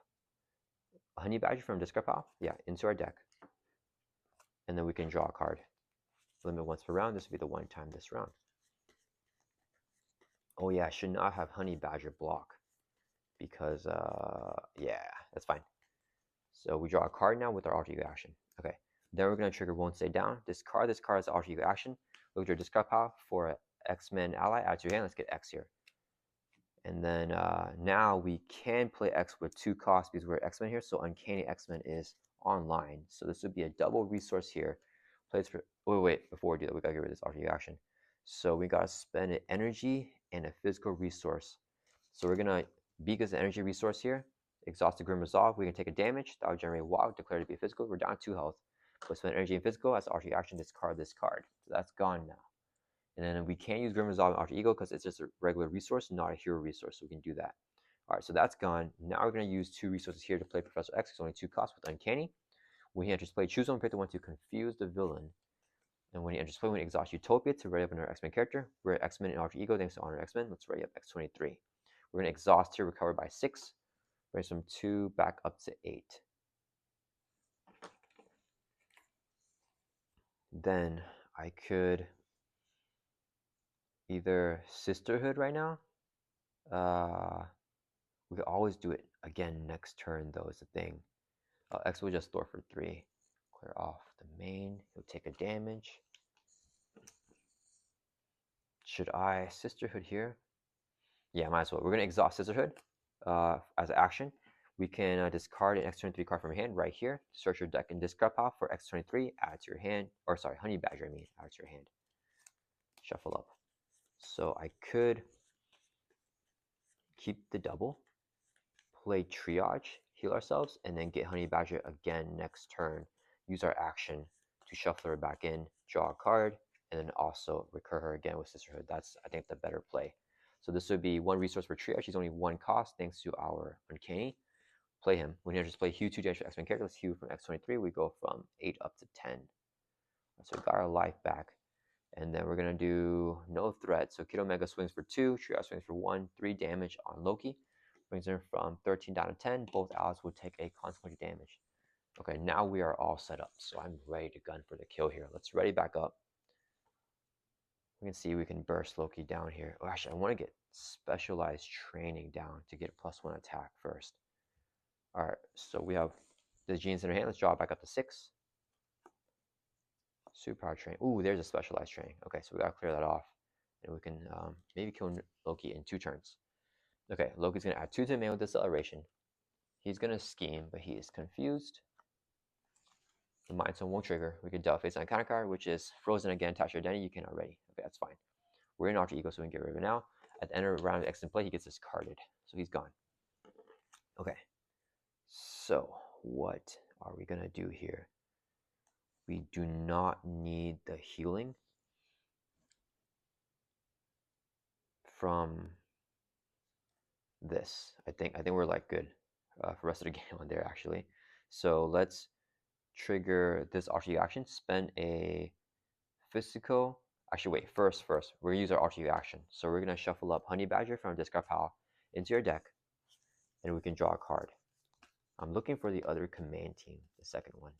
a Honey Badger from discard pile, yeah, into our deck, and then we can draw a card. Limit once per round. This will be the one time this round. Oh yeah, I should not have Honey Badger block because yeah, that's fine. So we draw a card now with our Alter Ego action. Okay, then we're gonna trigger Won't Stay Down. Discard this card as Alter Ego action. Look at your discard pile for an X-Men ally. Add to your hand. Let's get X here. And then now we can play X with 2 costs because we're X-Men here. So Uncanny X-Men is online. So this would be a double resource here. Plays for. Wait. Before we do that, we gotta get rid of this Alter Ego action. So we gotta spend an energy and a physical resource. So we're gonna beak as an energy resource here. Exhaust the Grim Resolve. We can take a damage. That will generate a wild. Declare to be physical. We're down 2 health. But spend energy and physical as Alter Ego action. Discard this card. So that's gone now. And then we can't use Grim Resolve and Alter Ego because it's just a regular resource, not a hero resource. So we can do that. All right, so that's gone. Now we're going to use 2 resources here to play Professor X. It's only 2 costs with Uncanny. When he enters play, choose one, pick the one to confuse the villain. And when he enters play, we exhaust Utopia to ready up another X-Men character. We're X-Men and Alter Ego, thanks to Honor X-Men. Let's ready up X-23. We're going to exhaust here, recover by 6. Raise from 2 back up to 8. Then I could either Sisterhood right now. We could always do it again next turn, though, is the thing. X will just store for 3. Clear off the main. He'll take a damage. Should I Sisterhood here? Yeah, might as well. We're going to exhaust Sisterhood as an action. We can discard an X-23 card from your hand right here. Search your deck and discard pile for X-23. Add to your hand. Or sorry, Honey Badger, I mean. Add to your hand. Shuffle up. So I could keep the double. Play Triage. Heal ourselves. And then get Honey Badger again next turn. Use our action to shuffle her back in. Draw a card. And then also recur her again with Sisterhood. That's, I think, the better play. So this would be 1 resource for Triage. He's only 1 cost thanks to our Uncanny. Play him. When you just play Hue 2 damage for X-Men character, let's Hue from X-23. We go from 8 up to 10. So we got our life back. And then we're going to do no threat. So Kid Omega swings for 2. Triage swings for 1. 3 damage on Loki. Brings him from 13 down to 10. Both allies will take a consequential damage. Okay, now we are all set up. So I'm ready to gun for the kill here. Let's ready back up. We can see we can burst Loki down here. Oh, actually, I want to get specialized training down to get +1 attack first. All right, so we have the genes in our hand. Let's draw it back up to 6. Superpower train. Ooh, there's a specialized training. Okay, so we gotta clear that off, and we can maybe kill Loki in 2 turns. Okay, Loki's gonna add 2 to the main with deceleration. He's gonna scheme, but he is confused. The Mind Stone won't trigger. We can delve face on counter card, which is frozen again. Attach your identity. You can already. Okay, that's fine. We're in Alter Ego, so we can get rid of it now. At the end of the round, X in play, he gets discarded, so he's gone. Okay. So what are we gonna do here? We do not need the healing from this. I think we're like good for the rest of the game on there actually. So let's trigger this alter action, spend a physical. Actually, wait, first, we're gonna use our alter action. So we're gonna shuffle up Honey Badger from discard pile into your deck, and we can draw a card. I'm looking for the other command team, the second one.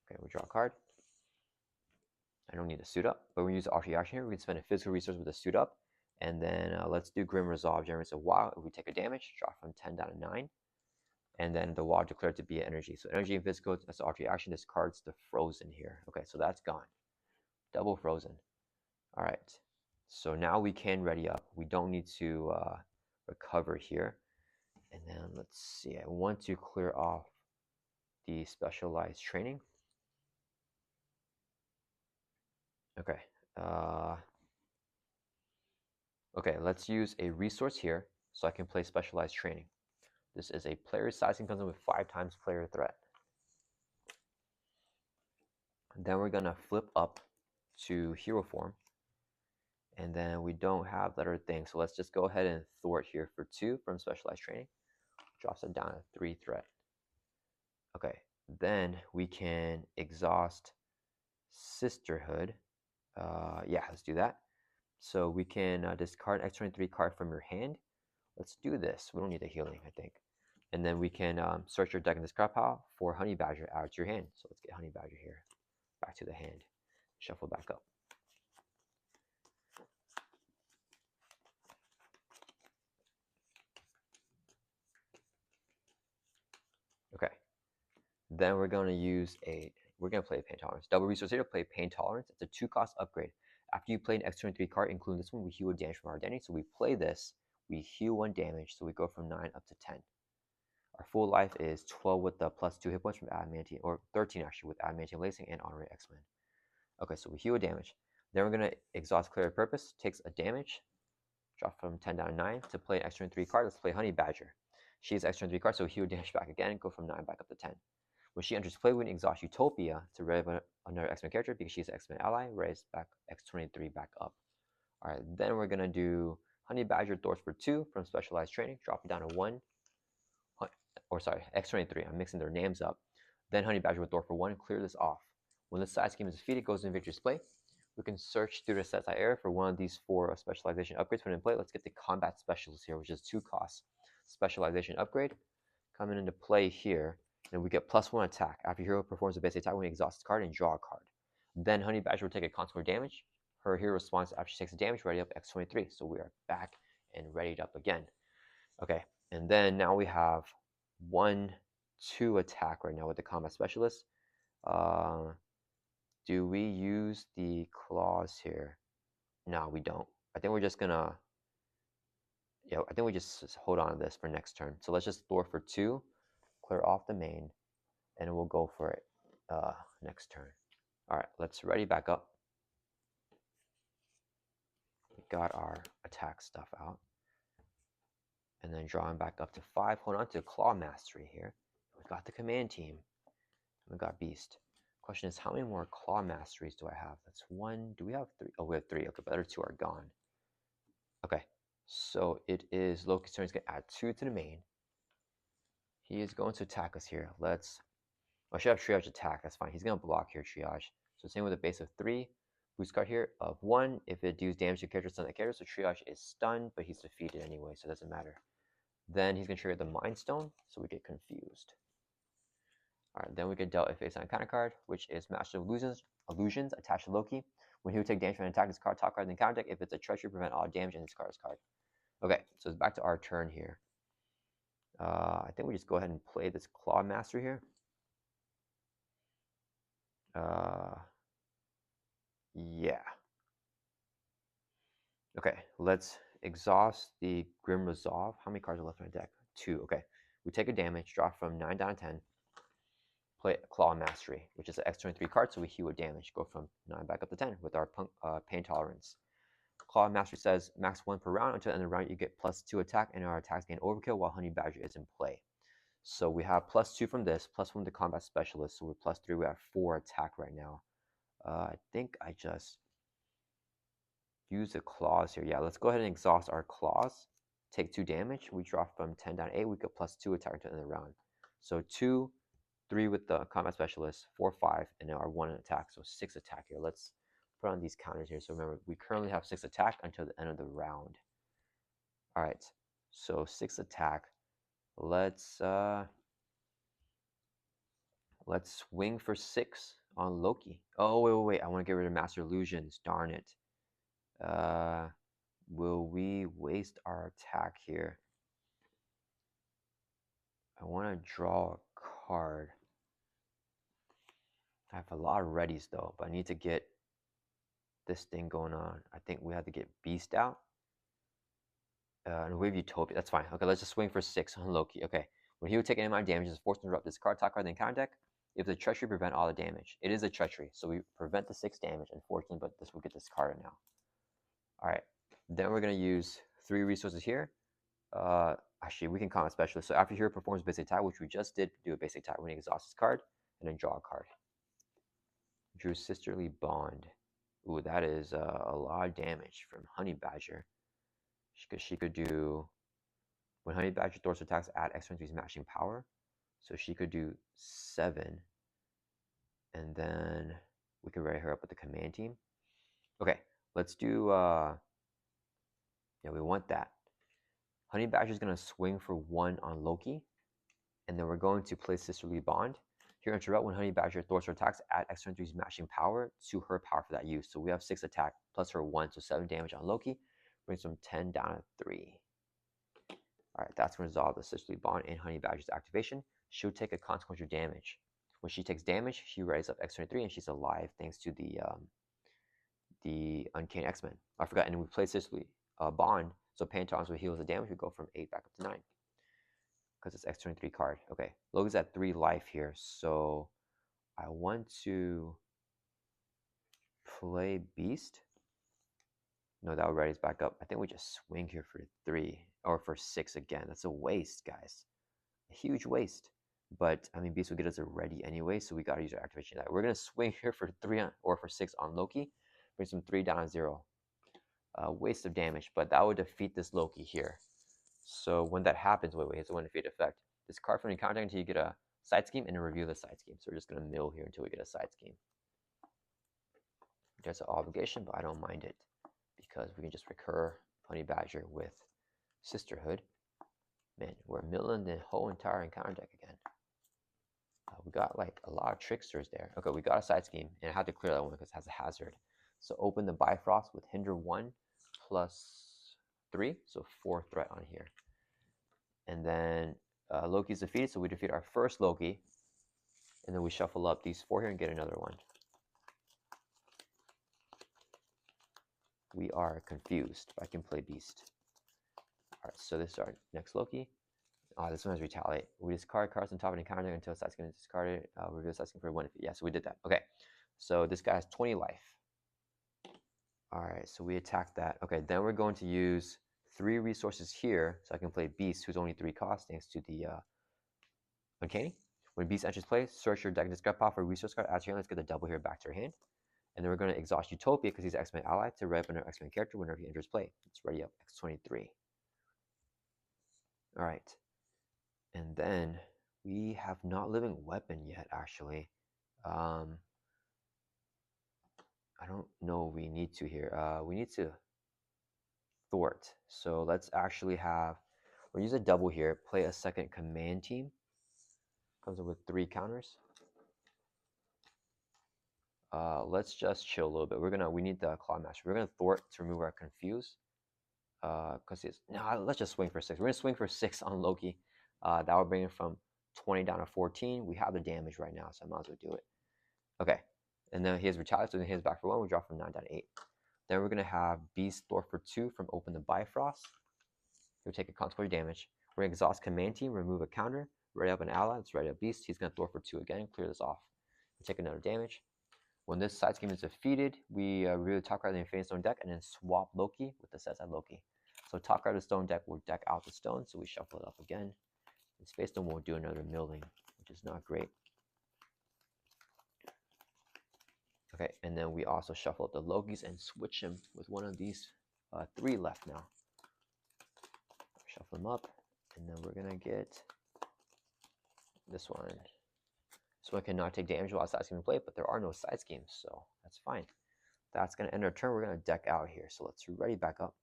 Okay, we draw a card. I don't need to suit up, but we use the alter action here. We can spend a physical resource with a suit up, and then let's do Grim Resolve. Generates a WoW. If we take a damage, drop from 10 down to 9, and then the WoW declared to be an energy. So energy and physical, that's the alter action. Discards the frozen here. Okay, so that's gone. Double frozen. All right, so now we can ready up. We don't need to recover here. And then let's see, I want to clear off the specialized training. Okay. Okay, let's use a resource here so I can play specialized training. This is a player sizing comes in with 5 times player threat. And then we're gonna flip up to hero form. And then we don't have that other thing, so let's just go ahead and thwart here for 2 from specialized training. Drops it down to 3 threat. Okay, then we can exhaust Sisterhood. Yeah, let's do that. So we can discard X-23 card from your hand. Let's do this. We don't need the healing, I think. And then we can search your deck in discard pile for Honey Badger out to your hand. So let's get Honey Badger here. Back to the hand. Shuffle back up. Okay. Then we're going to play Pain Tolerance. Double resource here to play Pain Tolerance. It's a 2-cost upgrade. After you play an X-23 card, including this one, we heal damage from our identity. So we play this, we heal 1 damage, so we go from 9 up to 10. Our full life is 12 with the plus 2 hit points from Adamantium, or 13 actually with Adamantium Lacing and Honorary X-Men. Okay, so we heal damage. Then we're going to exhaust Clear Purpose, takes a damage, drop from 10 down to 9. To play an X-23 card, let's play Honey Badger. She's X-23 card, so heal damage back again, go from 9 back up to 10. When she enters play, we can exhaust Utopia to rev another X-Men character because she's an X-Men ally, raise back X-23 back up. All right, then we're going to do Honey Badger Thorns for 2 from Specialized Training, drop it down to 1. Or sorry, X-23, I'm mixing their names up. Then Honey Badger with Thor for 1, clear this off. When this side scheme is defeated, it goes in victory display. We can search through the set side area for one of these 4 specialization upgrades when in play. Let's get the Combat Specialist here, which is 2 costs. Specialization upgrade coming into play here. And we get +1 attack. After hero performs a basic attack, we exhaust this card and draw a card. Then Honey Badger will take a consequent damage. Her hero responds after she takes a damage, ready up X-23. So we are back and readied up again. Okay, and then now we have 1-2 attack right now with the Combat Specialist. Do we use the claws here? No, we don't. I think we're just gonna, I think we just hold on to this for next turn. So let's just Thor for 2, clear off the main, and we'll go for it next turn. All right, let's ready back up. We got our attack stuff out. And then drawing back up to 5. Hold on to Claw Mastery here. We got the command team. We got Beast. Question is, how many more Claw Masteries do I have? That's 1. Do we have 3? Oh, we have 3. Okay, but the other 2 are gone. Okay, so it is Loki's turn. He's going to add 2 to the main. He is going to attack us here. I should have Triage attack. That's fine. He's going to block here, Triage. So same with a base of 3. Boost card here of 1. If it deals damage to character, stun that character. So Triage is stunned, but he's defeated anyway, so it doesn't matter. Then he's going to trigger the Mind Stone, so we get confused. Alright, then we get dealt a face-down counter card, which is Master of Illusions attached to Loki. When he would take damage from an attack, this card, top card, then counter deck. If it's a treachery, prevent all damage and discard this card. Okay, so it's back to our turn here. I think we just go ahead and play this Claw Master here. Yeah. Okay, let's exhaust the Grim Resolve. How many cards are left in our deck? 2. Okay, we take a damage, drop from 9 down to 10. Play Claw Mastery, which is an X-23 card, so we heal damage. Go from 9 back up to 10 with our Pain Tolerance. Claw Mastery says max 1 per round. Until the end of the round, you get +2 attack, and our attacks gain overkill while Honey Badger is in play. So we have +2 from this, +1 from the Combat Specialist, so we're +3. We have 4 attack right now. I think I just use the claws here. Yeah, let's go ahead and exhaust our claws. Take 2 damage. We drop from 10 down to 8. We get +2 attack until the end of the round. So 2, 3 with the combat specialist, 4, 5, and then our 1 attack, so 6 attack here. Let's put on these counters here. So remember, we currently have 6 attack until the end of the round. All right, so 6 attack. Let's swing for 6 on Loki. Oh, wait. I want to get rid of Master Illusions. Darn it. Will we waste our attack here? I want to draw a card. I have a lot of readies though, but I need to get this thing going on. I think we have to get Beast out. And Wave Utopia. That's fine. Okay, let's just swing for 6 on Loki. Okay. When he would take any amount of damage, is forced to interrupt this card, top card, then counter deck. If the treachery, prevent all the damage. It is a treachery, so we prevent the 6 damage, unfortunately, but this will get discarded now. Alright. Then we're going to use 3 resources here. Actually, we can combat specialist. So after hero performs basic attack, which we just did do a basic attack, we're going to exhaust this card and then draw a card. Drew Sisterly Bond. Ooh, that is a lot of damage from Honey Badger. Because she could do, when Honey Badger throws attacks, add X-23's matching power. So she could do 7. And then we could ready her up with the command team. Okay, let's do, yeah, we want that. Honey Badger is going to swing for 1 on Loki. And then we're going to play Sisterly Bond. Here, interrupt when Honey Badger throws her attacks, add X-23's matching power to her power for that use. So we have 6 attack plus her 1, so 7 damage on Loki. Brings from 10 down to 3. Alright, that's going to resolve the Sisterly Bond and Honey Badger's activation. She'll take a consequential damage. When she takes damage, she raises up X-23 and she's alive thanks to the Uncanny X-Men. I forgot, and we play Sisterly Bond, so Pantoms will heal the damage. We go from 8 back up to 9. Because it's X-23 card. Okay, Logan's at 3 life here, so I want to play Beast. No, that already is back up. I think we just swing here for 3 or for 6 again. That's a waste, guys. A huge waste. But I mean, Beast will get us a ready anyway, so we gotta use our activation. We're gonna swing here for 3 or for 6 on Loki. Brings some 3 down to 0. Waste of damage, but that would defeat this Loki here. So when that happens, wait, it's a one defeat effect. This card from your counter until you get a side scheme and then review the side scheme. So we're just gonna mill here until we get a side scheme. There's an obligation, but I don't mind it because we can just recur Honey Badger with Sisterhood. Man, we're milling the whole entire encounter deck again. We got like a lot of tricksters there. Okay, we got a side scheme, and I had to clear that one because it has a hazard. So open the Bifrost with Hinder 1 plus 3, so 4 threat on here. And then Loki's defeated, so we defeat our first Loki. And then we shuffle up these 4 here and get another one. We are confused, but I can play Beast. Alright, so this is our next Loki. This one has Retaliate. We discard cards on top of the encounter until side scheme is discarded. Reveal side scheme for 1. Yeah, so we did that. Okay, so this guy has 20 life. Alright, so we attack that. Okay, then we're going to use 3 resources here, so I can play Beast, who's only 3 cost, thanks to the Uncanny. When Beast enters play, search your deck and discard pile for a resource card. Add your hand, let's get the double here back to your hand. And then we're going to exhaust Utopia because he's an X-Men ally to ready up another X-Men character whenever he enters play. It's ready up X-23. Alright. And then we have not living weapon yet, actually. I don't know we need to here. We need to thwart. So let's actually have, we'll use a double here, play a second command team. Comes up with 3 counters. Let's just chill a little bit. We need the Claw Master. We're gonna thwart to remove our confuse. Let's just swing for 6. We're gonna swing for 6 on Loki. That will bring it from 20 down to 14. We have the damage right now, so I might as well do it. Okay, and then he has Retaliate, so then he has back for 1. We drop from 9 down to 8. Then we're gonna have Beast Thor for 2 from Open the Bifrost. He'll take a consequential damage. We're gonna exhaust Command Team, remove a counter, ready up an ally. It's ready up Beast. He's gonna Thor for 2 again, clear this off. We take another damage. When this side scheme is defeated, we reveal the top card of the Infinity Stone deck and then swap Loki with the set side Loki. So top card of the Stone deck will deck out the stone, so we shuffle it up again. And Space Stone will do another milling, which is not great. Okay, and then we also shuffle up the Lokis and switch him with one of these 3 left now. Shuffle them up, and then we're gonna get this one. So I cannot take damage while side scheme in play, but there are no side schemes, so that's fine. That's going to end our turn. We're going to deck out here. So let's ready back up.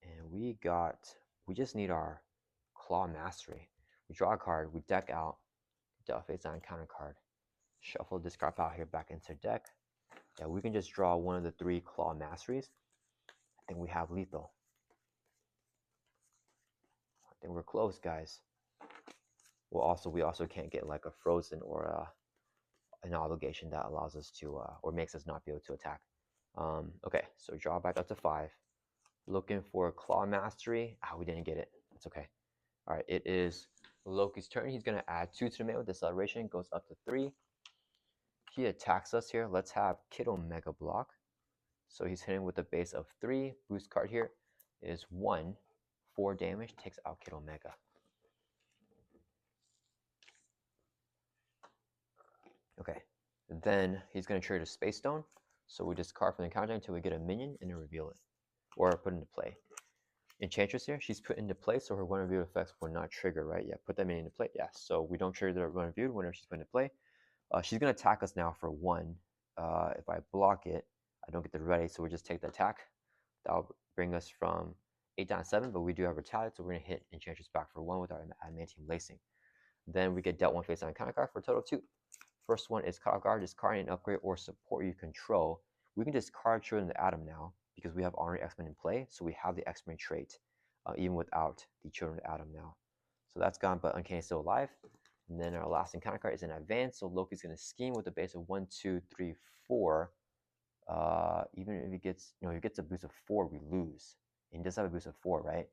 And we just need our Claw Mastery. We draw a card, we deck out, dealt face down counter card. Shuffle this card out here back into deck. Yeah, we can just draw one of the 3 Claw Masteries. I think we have lethal. I think we're close, guys. Well, we also can't get like a frozen or an obligation that allows us to, or makes us not be able to attack. Okay, so draw back up to 5. Looking for a Claw Mastery. We didn't get it. That's okay. All right, it is Loki's turn. He's going to add 2 to the main with Deceleration. Goes up to 3. He attacks us here. Let's have Kiddo Mega Block. So he's hitting with a base of 3. Boost card here is 1. 4 damage. Takes out Kiddo Mega. Okay. Then he's going to trigger Space Stone. So we discard from the counter until we get a minion and then reveal it. Or put into play. Enchantress here, she's put into play, so her one review effects will not trigger, right? Yeah, put them into play. Yeah, so we don't trigger the one reviewed whenever she's put into play. She's going to attack us now for 1. If I block it, I don't get the ready, so we just take the attack. That'll bring us from 8 down to 7, but we do have retaliate, so we're going to hit Enchantress back for 1 with our Adamantium Lacing. Then we get dealt 1 face down counter card for a total of 2. First one is Cut Off Guard, discard an upgrade or support you control. We can discard Children of the Atom now because we have Honorary X-Men in play, so we have the X-Men trait even without the Children of the Atom now. So that's gone, but Uncanny is still alive. And then our last encounter card is an advance, so Loki's going to scheme with a base of 1, 2, 3, 4. Even if he gets, he gets a boost of 4, we lose. And he does have a boost of 4, right?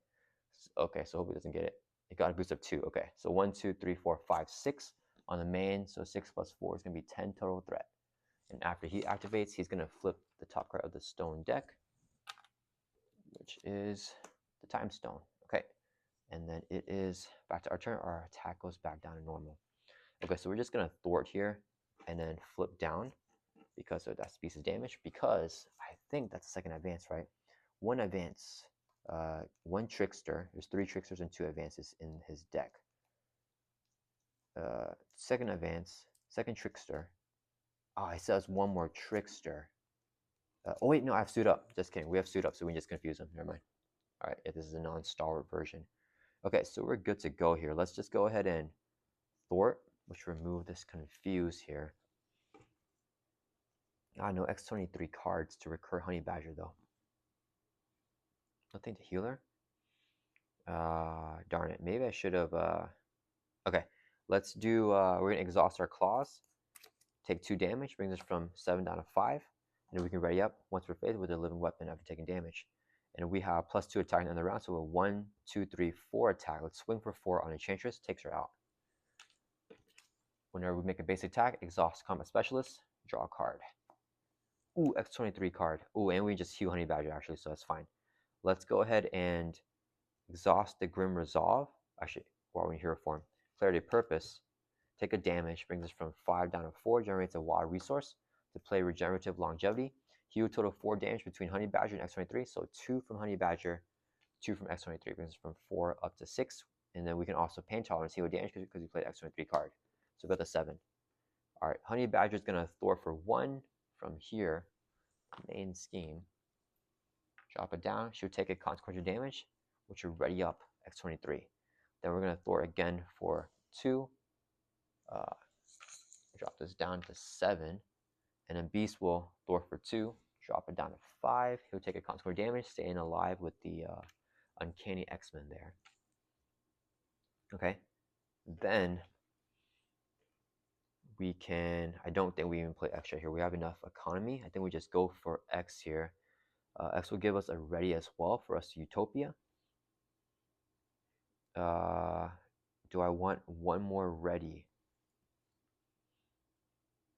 Okay, so hope he doesn't get it. He got a boost of 2. Okay, so 1, 2, 3, 4, 5, 6 on the main. So 6 plus 4 is going to be 10 total threat. And after he activates, he's going to flip the top card of the stone deck, which is the Time Stone. Okay, and then it is back to our turn. Our attack goes back down to normal. Okay, so we're just going to thwart here and then flip down because of that species damage, because I think that's the second advance, right? 1 advance, 1 trickster. There's 3 tricksters and 2 advances in his deck. Second advance, second trickster. He says 1 more trickster. Oh wait, no, I have suit up. Just kidding. We have suit up, so we can just confuse them. Never mind. All right, if this is a non-stalwart version. Okay, so we're good to go here. Let's just go ahead and thwart, which remove this confuse here. No X-23 cards to recur Honey Badger though. Nothing to healer. Darn it. Maybe I should have. Okay, let's do. We're gonna exhaust our claws. Take 2 damage, brings us from 7 down to 5, and then we can ready up once we're faced with a living weapon after taking damage. And we have +2 attack in the round, so a 1, 2, 3, 4 attack. Let's swing for 4 on Enchantress, takes her out. Whenever we make a basic attack, exhaust Combat Specialist, draw a card. Ooh, X-23 card. Ooh, and we just heal Honey Badger actually, so that's fine. Let's go ahead and exhaust the Grim Resolve. Actually, while we're in hero form, Clarity of Purpose. Take a damage, brings us from 5 down to 4, generates a wild resource to play Regenerative Longevity. Heal total 4 damage between Honey Badger and X-23, so 2 from Honey Badger, 2 from X-23, brings us from 4 up to 6. And then we can also Pain Tolerance, heal damage because we played X-23 card. So we got the 7. All right, Honey Badger is going to thwart for 1 from here, main scheme. Drop it down, she'll take a consequential damage, which will ready up X-23. Then we're going to thwart again for 2. Drop this down to 7, and then Beast will thwart for 2, drop it down to 5. He'll take a consequential damage, staying alive with the Uncanny X-Men there. Okay, then we can. I don't think we even play extra here. We have enough economy. I think we just go for X here. X will give us a ready as well for us to Utopia. Do I want 1 more ready?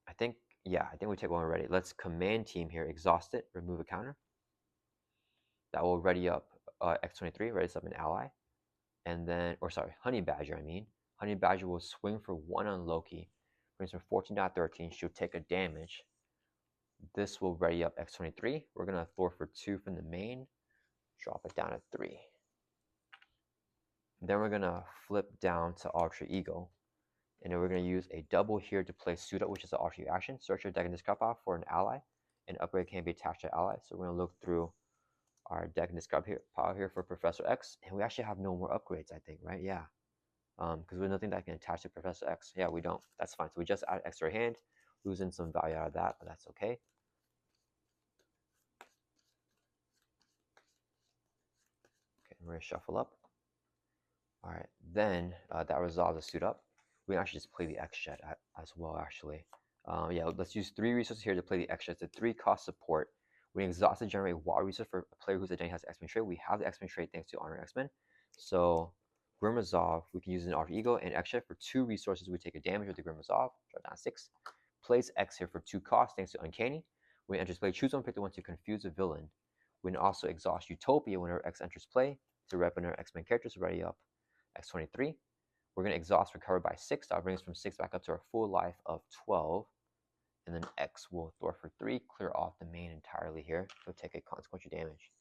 I think we take 1 more ready. Let's command team here, exhaust it, remove a counter. That will ready up X-23, readies up an ally. And then, Honey Badger, Honey Badger will swing for 1 on Loki. Brings from 14 down to 13. She'll take a damage. This will ready up X-23. We're going to thwart for 2 from the main. Drop it down to 3. Then we're gonna flip down to Alter Ego. And then we're going to use a double here to play Suit Up, which is an alter ego action. Search your deck in this discard pile for an ally. An upgrade can be attached to ally. So we're going to look through our deck in this discard pile here for Professor X. And we actually have no more upgrades, I think, right? Yeah. Because there's nothing that can attach to Professor X. Yeah, we don't. That's fine. So we just add extra hand, losing some value out of that, but that's okay. Okay, we're going to shuffle up. All right, then that resolves the Suit Up. We can actually just play the X-Jet as well, actually. Yeah, let's use 3 resources here to play the X-Jet. It's a 3-cost support. We exhaust to generate water resource for a player whose identity has X-Men trait. We have the X-Men trait thanks to Honor X-Men. So Grim Resolve, we can use an Alter Ego and X-Jet for 2 resources. We take a damage with the Grim Resolve, draw down 6. Place X here for 2 costs thanks to Uncanny. When it enters play, choose one, pick the one to confuse a villain. We can also exhaust Utopia whenever X enters play to rep our X-Men characters ready up X-23. We're going to exhaust recover by 6. That'll bring us from 6 back up to our full life of 12. And then X will throw for 3, clear off the main entirely here. So take a consequential damage.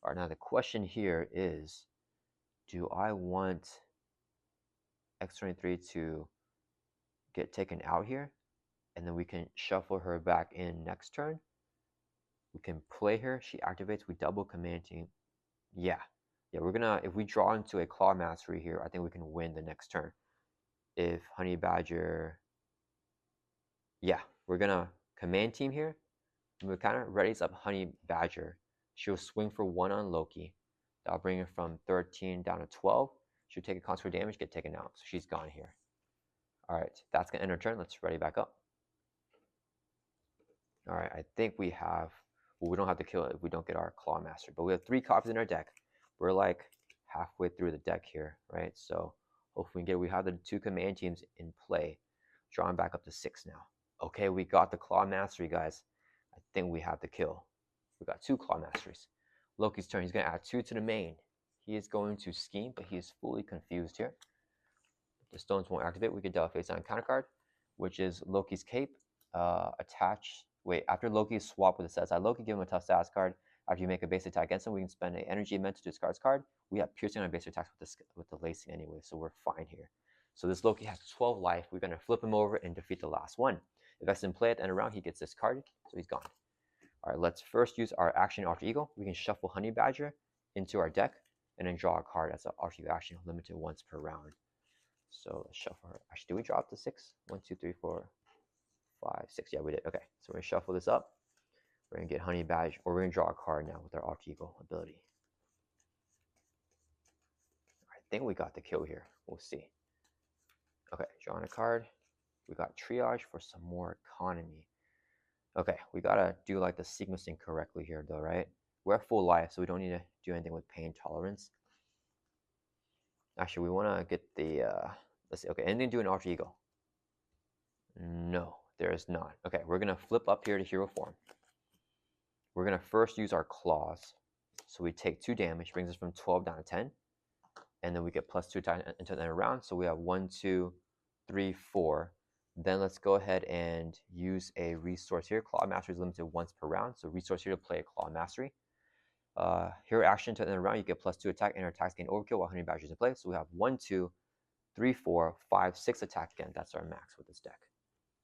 All right, now the question here is, do I want X-23 to get taken out here? And then we can shuffle her back in next turn. We can play her. She activates. We double command team. Yeah, we're gonna, if we draw into a Claw Mastery here, I think we can win the next turn. If Honey Badger, yeah, we're gonna command team here. We kind of readies up Honey Badger. She'll swing for 1 on Loki. That'll bring her from 13 down to 12. She'll take a consequential damage, get taken out. So she's gone here. All right, that's gonna end her turn. Let's ready back up. All right, I think we have, well, we don't have to kill it if we don't get our Claw Master, but we have 3 copies in our deck. We're like halfway through the deck here, right? So hopefully we have the 2 command teams in play. Drawing back up to 6 now. Okay, we got the Claw Mastery, guys. I think we have the kill. We got 2 Claw Masteries. Loki's turn. He's going to add 2 to the main. He is going to scheme, but he is fully confused here. The stones won't activate. We can deal a face-down counter card, which is Loki's Cape. Attach. Wait, after Loki swap with the set side Loki, give him a tough status card. After you make a base attack against him, we can spend an energy event to discard his card. We have piercing on base attacks with the lacing anyway, so we're fine here. So this Loki has 12 life. We're going to flip him over and defeat the last one. If X in play at the end of the round, he gets discarded, so he's gone. All right, let's first use our action Alter Ego. We can shuffle Honey Badger into our deck and then draw a card as an Alter Ego action, limited once per round. So let's shuffle her. Actually, do we draw up to 6? 1, 2, 3, 4, 5, 6. Yeah, we did. Okay, so we're going to shuffle this up. We're going to get Honey Badger, or we're going to draw a card now with our Alter Ego ability. I think we got the kill here. We'll see. Okay, drawing a card. We got Triage for some more economy. Okay, we gotta do like the sequencing correctly here though, right? We're at full life, so we don't need to do anything with pain tolerance. Actually, we want to get the, let's see, okay, anything to do an Alter Ego? No, there is not. Okay, we're gonna flip up here to hero form. We're gonna first use our claws. So we take 2 damage, brings us from 12 down to 10. And then we get +2 attack until the end of the round. So we have 1, 2, 3, 4. Then let's go ahead and use a resource here. Claw Mastery is limited once per round. So resource here to play a Claw Mastery. Hero action to the end of the round, you get +2 attack and our attacks gain overkill while Honey Badger is in play. So we have 1, 2, 3, 4, 5, 6 attack again. That's our max with this deck.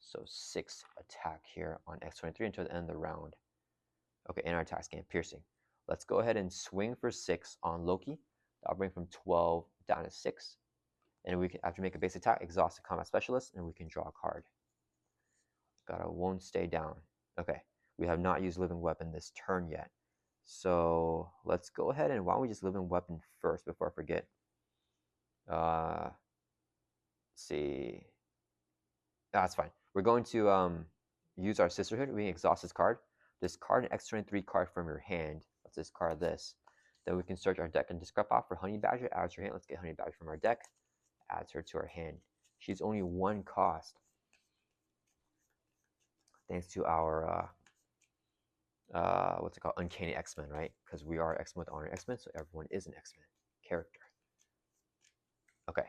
So 6 attack here on X-23 until the end of the round. Okay, and our attacks gain piercing. Let's go ahead and swing for 6 on Loki. That'll bring from 12 down to 6. And we can, after make a base attack, exhaust the combat specialist, and we can draw a card. Gotta won't stay down. Okay, we have not used living weapon this turn yet. So let's go ahead and why don't we just living weapon first before I forget. Let's see. That's fine. We're going to use our Sisterhood. We can exhaust this card. Discard an X-23 card from your hand. Let's discard this. Then we can search our deck and discard off for Honey Badger. Adds her hand. Let's get Honey Badger from our deck. Adds her to our hand. She's only 1 cost. Thanks to our what's it called? Uncanny X-Men, right? Because we are X-Men with Honor X-Men, so everyone is an X-Men character. Okay.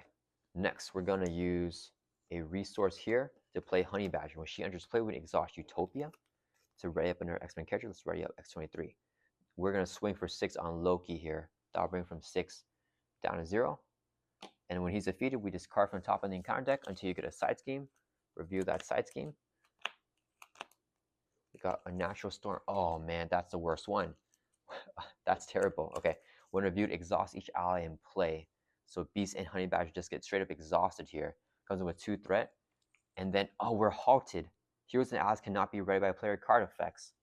Next, we're gonna use a resource here to play Honey Badger. When she enters play, we exhaust Utopia to ready up another X-Men character. Let's ready up X-23. We're gonna swing for 6 on Loki here. That'll bring from 6 down to 0. And when he's defeated, we discard from the top of the encounter deck until you get a side scheme. Review that side scheme. We got a Natural Storm. Oh man, that's the worst one. That's terrible. Okay, when reviewed, exhaust each ally in play. So Beast and Honey Badger just get straight up exhausted here. Comes in with 2 threat. And then, oh, we're halted. Heroes and allies cannot be ready by player card effects.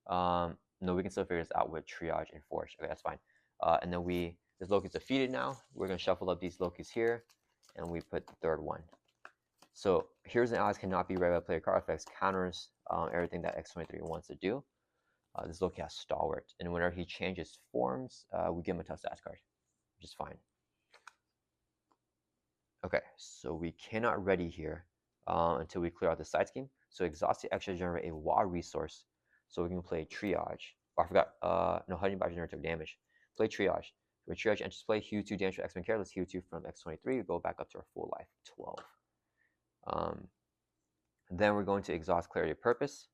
No, we can still figure this out with Triage and Forge. Okay, that's fine. And then this Loki's defeated now. We're going to shuffle up these Lokis here. And we put the third one. So heroes and allies cannot be ready by player card effects. Counters everything that X-23 wants to do. This Loki has Stalwart. And whenever he changes forms, we give him a tough stats card, which is fine. Okay, so we cannot ready here until we clear out the side scheme. So exhaust the extra generate a WA resource. So we can play Triage. Oh, I forgot. No, Honey Badger never took damage. Play Triage. When Triage enters play, heal 2 damage to X-Men character. Let's heal 2 from X-23. We go back up to our full life, 12. Then we're going to exhaust Clarity of Purpose.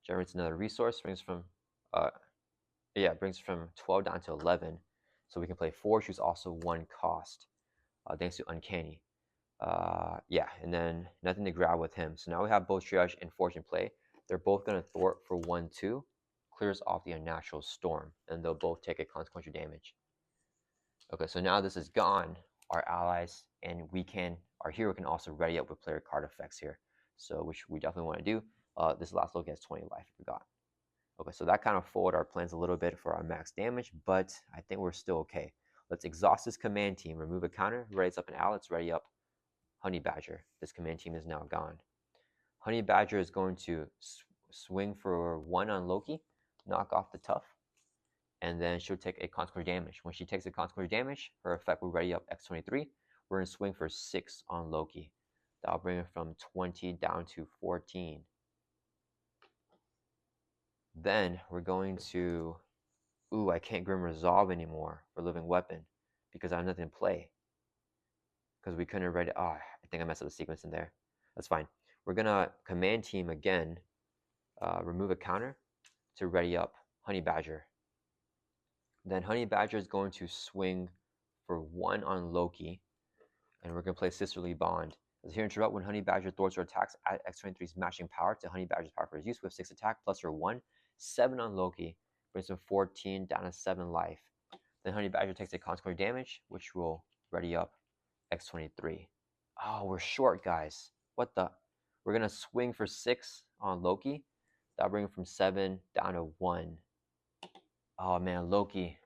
Generates another resource. Brings from 12 down to 11. So we can play Forge, who's also 1 cost. Thanks to Uncanny. And then nothing to grab with him. So now we have both Triage and Forge in play. They're both going to thwart for 1/2. Clears off the Unnatural Storm. And they'll both take a consequential damage. Okay, so now this is gone. Our allies and our hero can also ready up with player card effects here. So, which we definitely want to do. This last Loki has 20 life, I forgot. Okay, so that kind of forward our plans a little bit for our max damage, but I think we're still okay. Let's exhaust this command team, remove a counter, raise up an ally, let's ready up Honey Badger. This command team is now gone. Honey Badger is going to swing for 1 on Loki, knock off the tough, and then she'll take a consequential damage. When she takes a consequential damage, her effect will ready up X-23. We're going to swing for 6 on Loki. That'll bring it from 20 down to 14. Then we're going to... Ooh, I can't Grim Resolve anymore for Living Weapon because I have nothing to play. Because we couldn't ready... Oh, I think I messed up the sequence in there. That's fine. We're going to command team again. Remove a counter to ready up Honey Badger. Then Honey Badger is going to swing for 1 on Loki. And we're going to play Sisterly Bond. As here interrupt, when Honey Badger thwarts or attacks, add X-23's matching power to Honey Badger's power for his use with 6 attack plus her 1. 7 on Loki. Brings him 14 down to 7 life. Then Honey Badger takes a consequential damage, which will ready up X-23. Oh, we're short, guys. What the? We're going to swing for 6 on Loki. That'll bring him from 7 down to 1. Oh, man, Loki.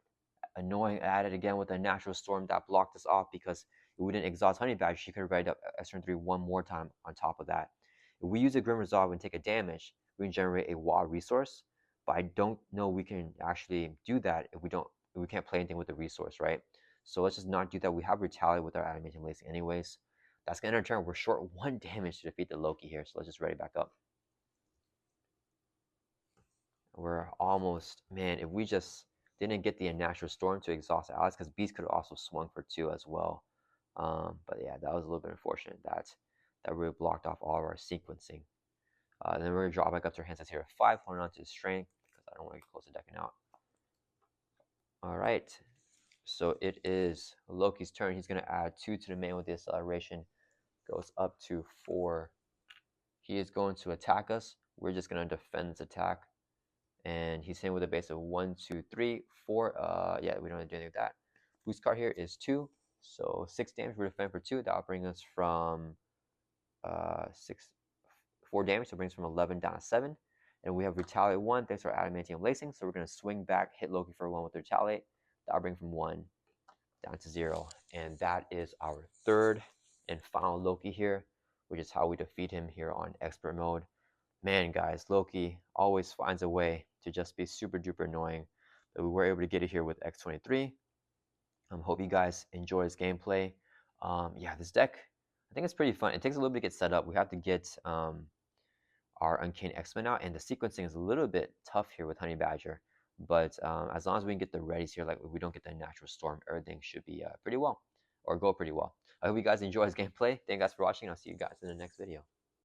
Annoying, added again with a Natural Storm that blocked us off because if we didn't exhaust Honey Badger, she could have readied up X-23 one more time on top of that. If we use a Grim Resolve and take a damage, we can generate a WA resource, but I don't know we can actually do that if we can't play anything with the resource, right? So let's just not do that. We have Retaliate with our Adamantium Lacing anyways. That's going to end our turn. We're short 1 damage to defeat the Loki here, so let's just ready back up. We're almost... Man, if we just didn't get the Unnatural Storm to exhaust allies, because Beast could have also swung for 2 as well. But yeah, that was a little bit unfortunate. That really blocked off all of our sequencing. Then we're going to draw back up to our hand size here at 5, holding on to the strength, because I don't want to get close to decking out. Alright, so it is Loki's turn. He's going to add 2 to the main with the acceleration. Goes up to 4. He is going to attack us. We're just going to defend this attack. And he's hitting with a base of 1, 2, 3, 4. Yeah, we don't have to do anything with that. Boost card here is 2. So 6 damage. We're defending for 2. That'll bring us from 4 damage. So it brings from 11 down to 7. And we have Retaliate 1 thanks to our Adamantium Lacing. So we're going to swing back, hit Loki for 1 with Retaliate. That'll bring from 1 down to 0. And that is our 3rd and final Loki here, which is how we defeat him here on Expert Mode. Man, guys, Loki always finds a way to just be super duper annoying. But we were able to get it here with X-23. Hope you guys enjoy this gameplay. Yeah, this deck, I think it's pretty fun. It takes a little bit to get set up. We have to get our Uncanny X-Men out, and the sequencing is a little bit tough here with Honey Badger. But as long as we can get the readies here, like if we don't get the Natural Storm, everything should be pretty well, or go pretty well. I hope you guys enjoy this gameplay. Thank you guys for watching. I'll see you guys in the next video.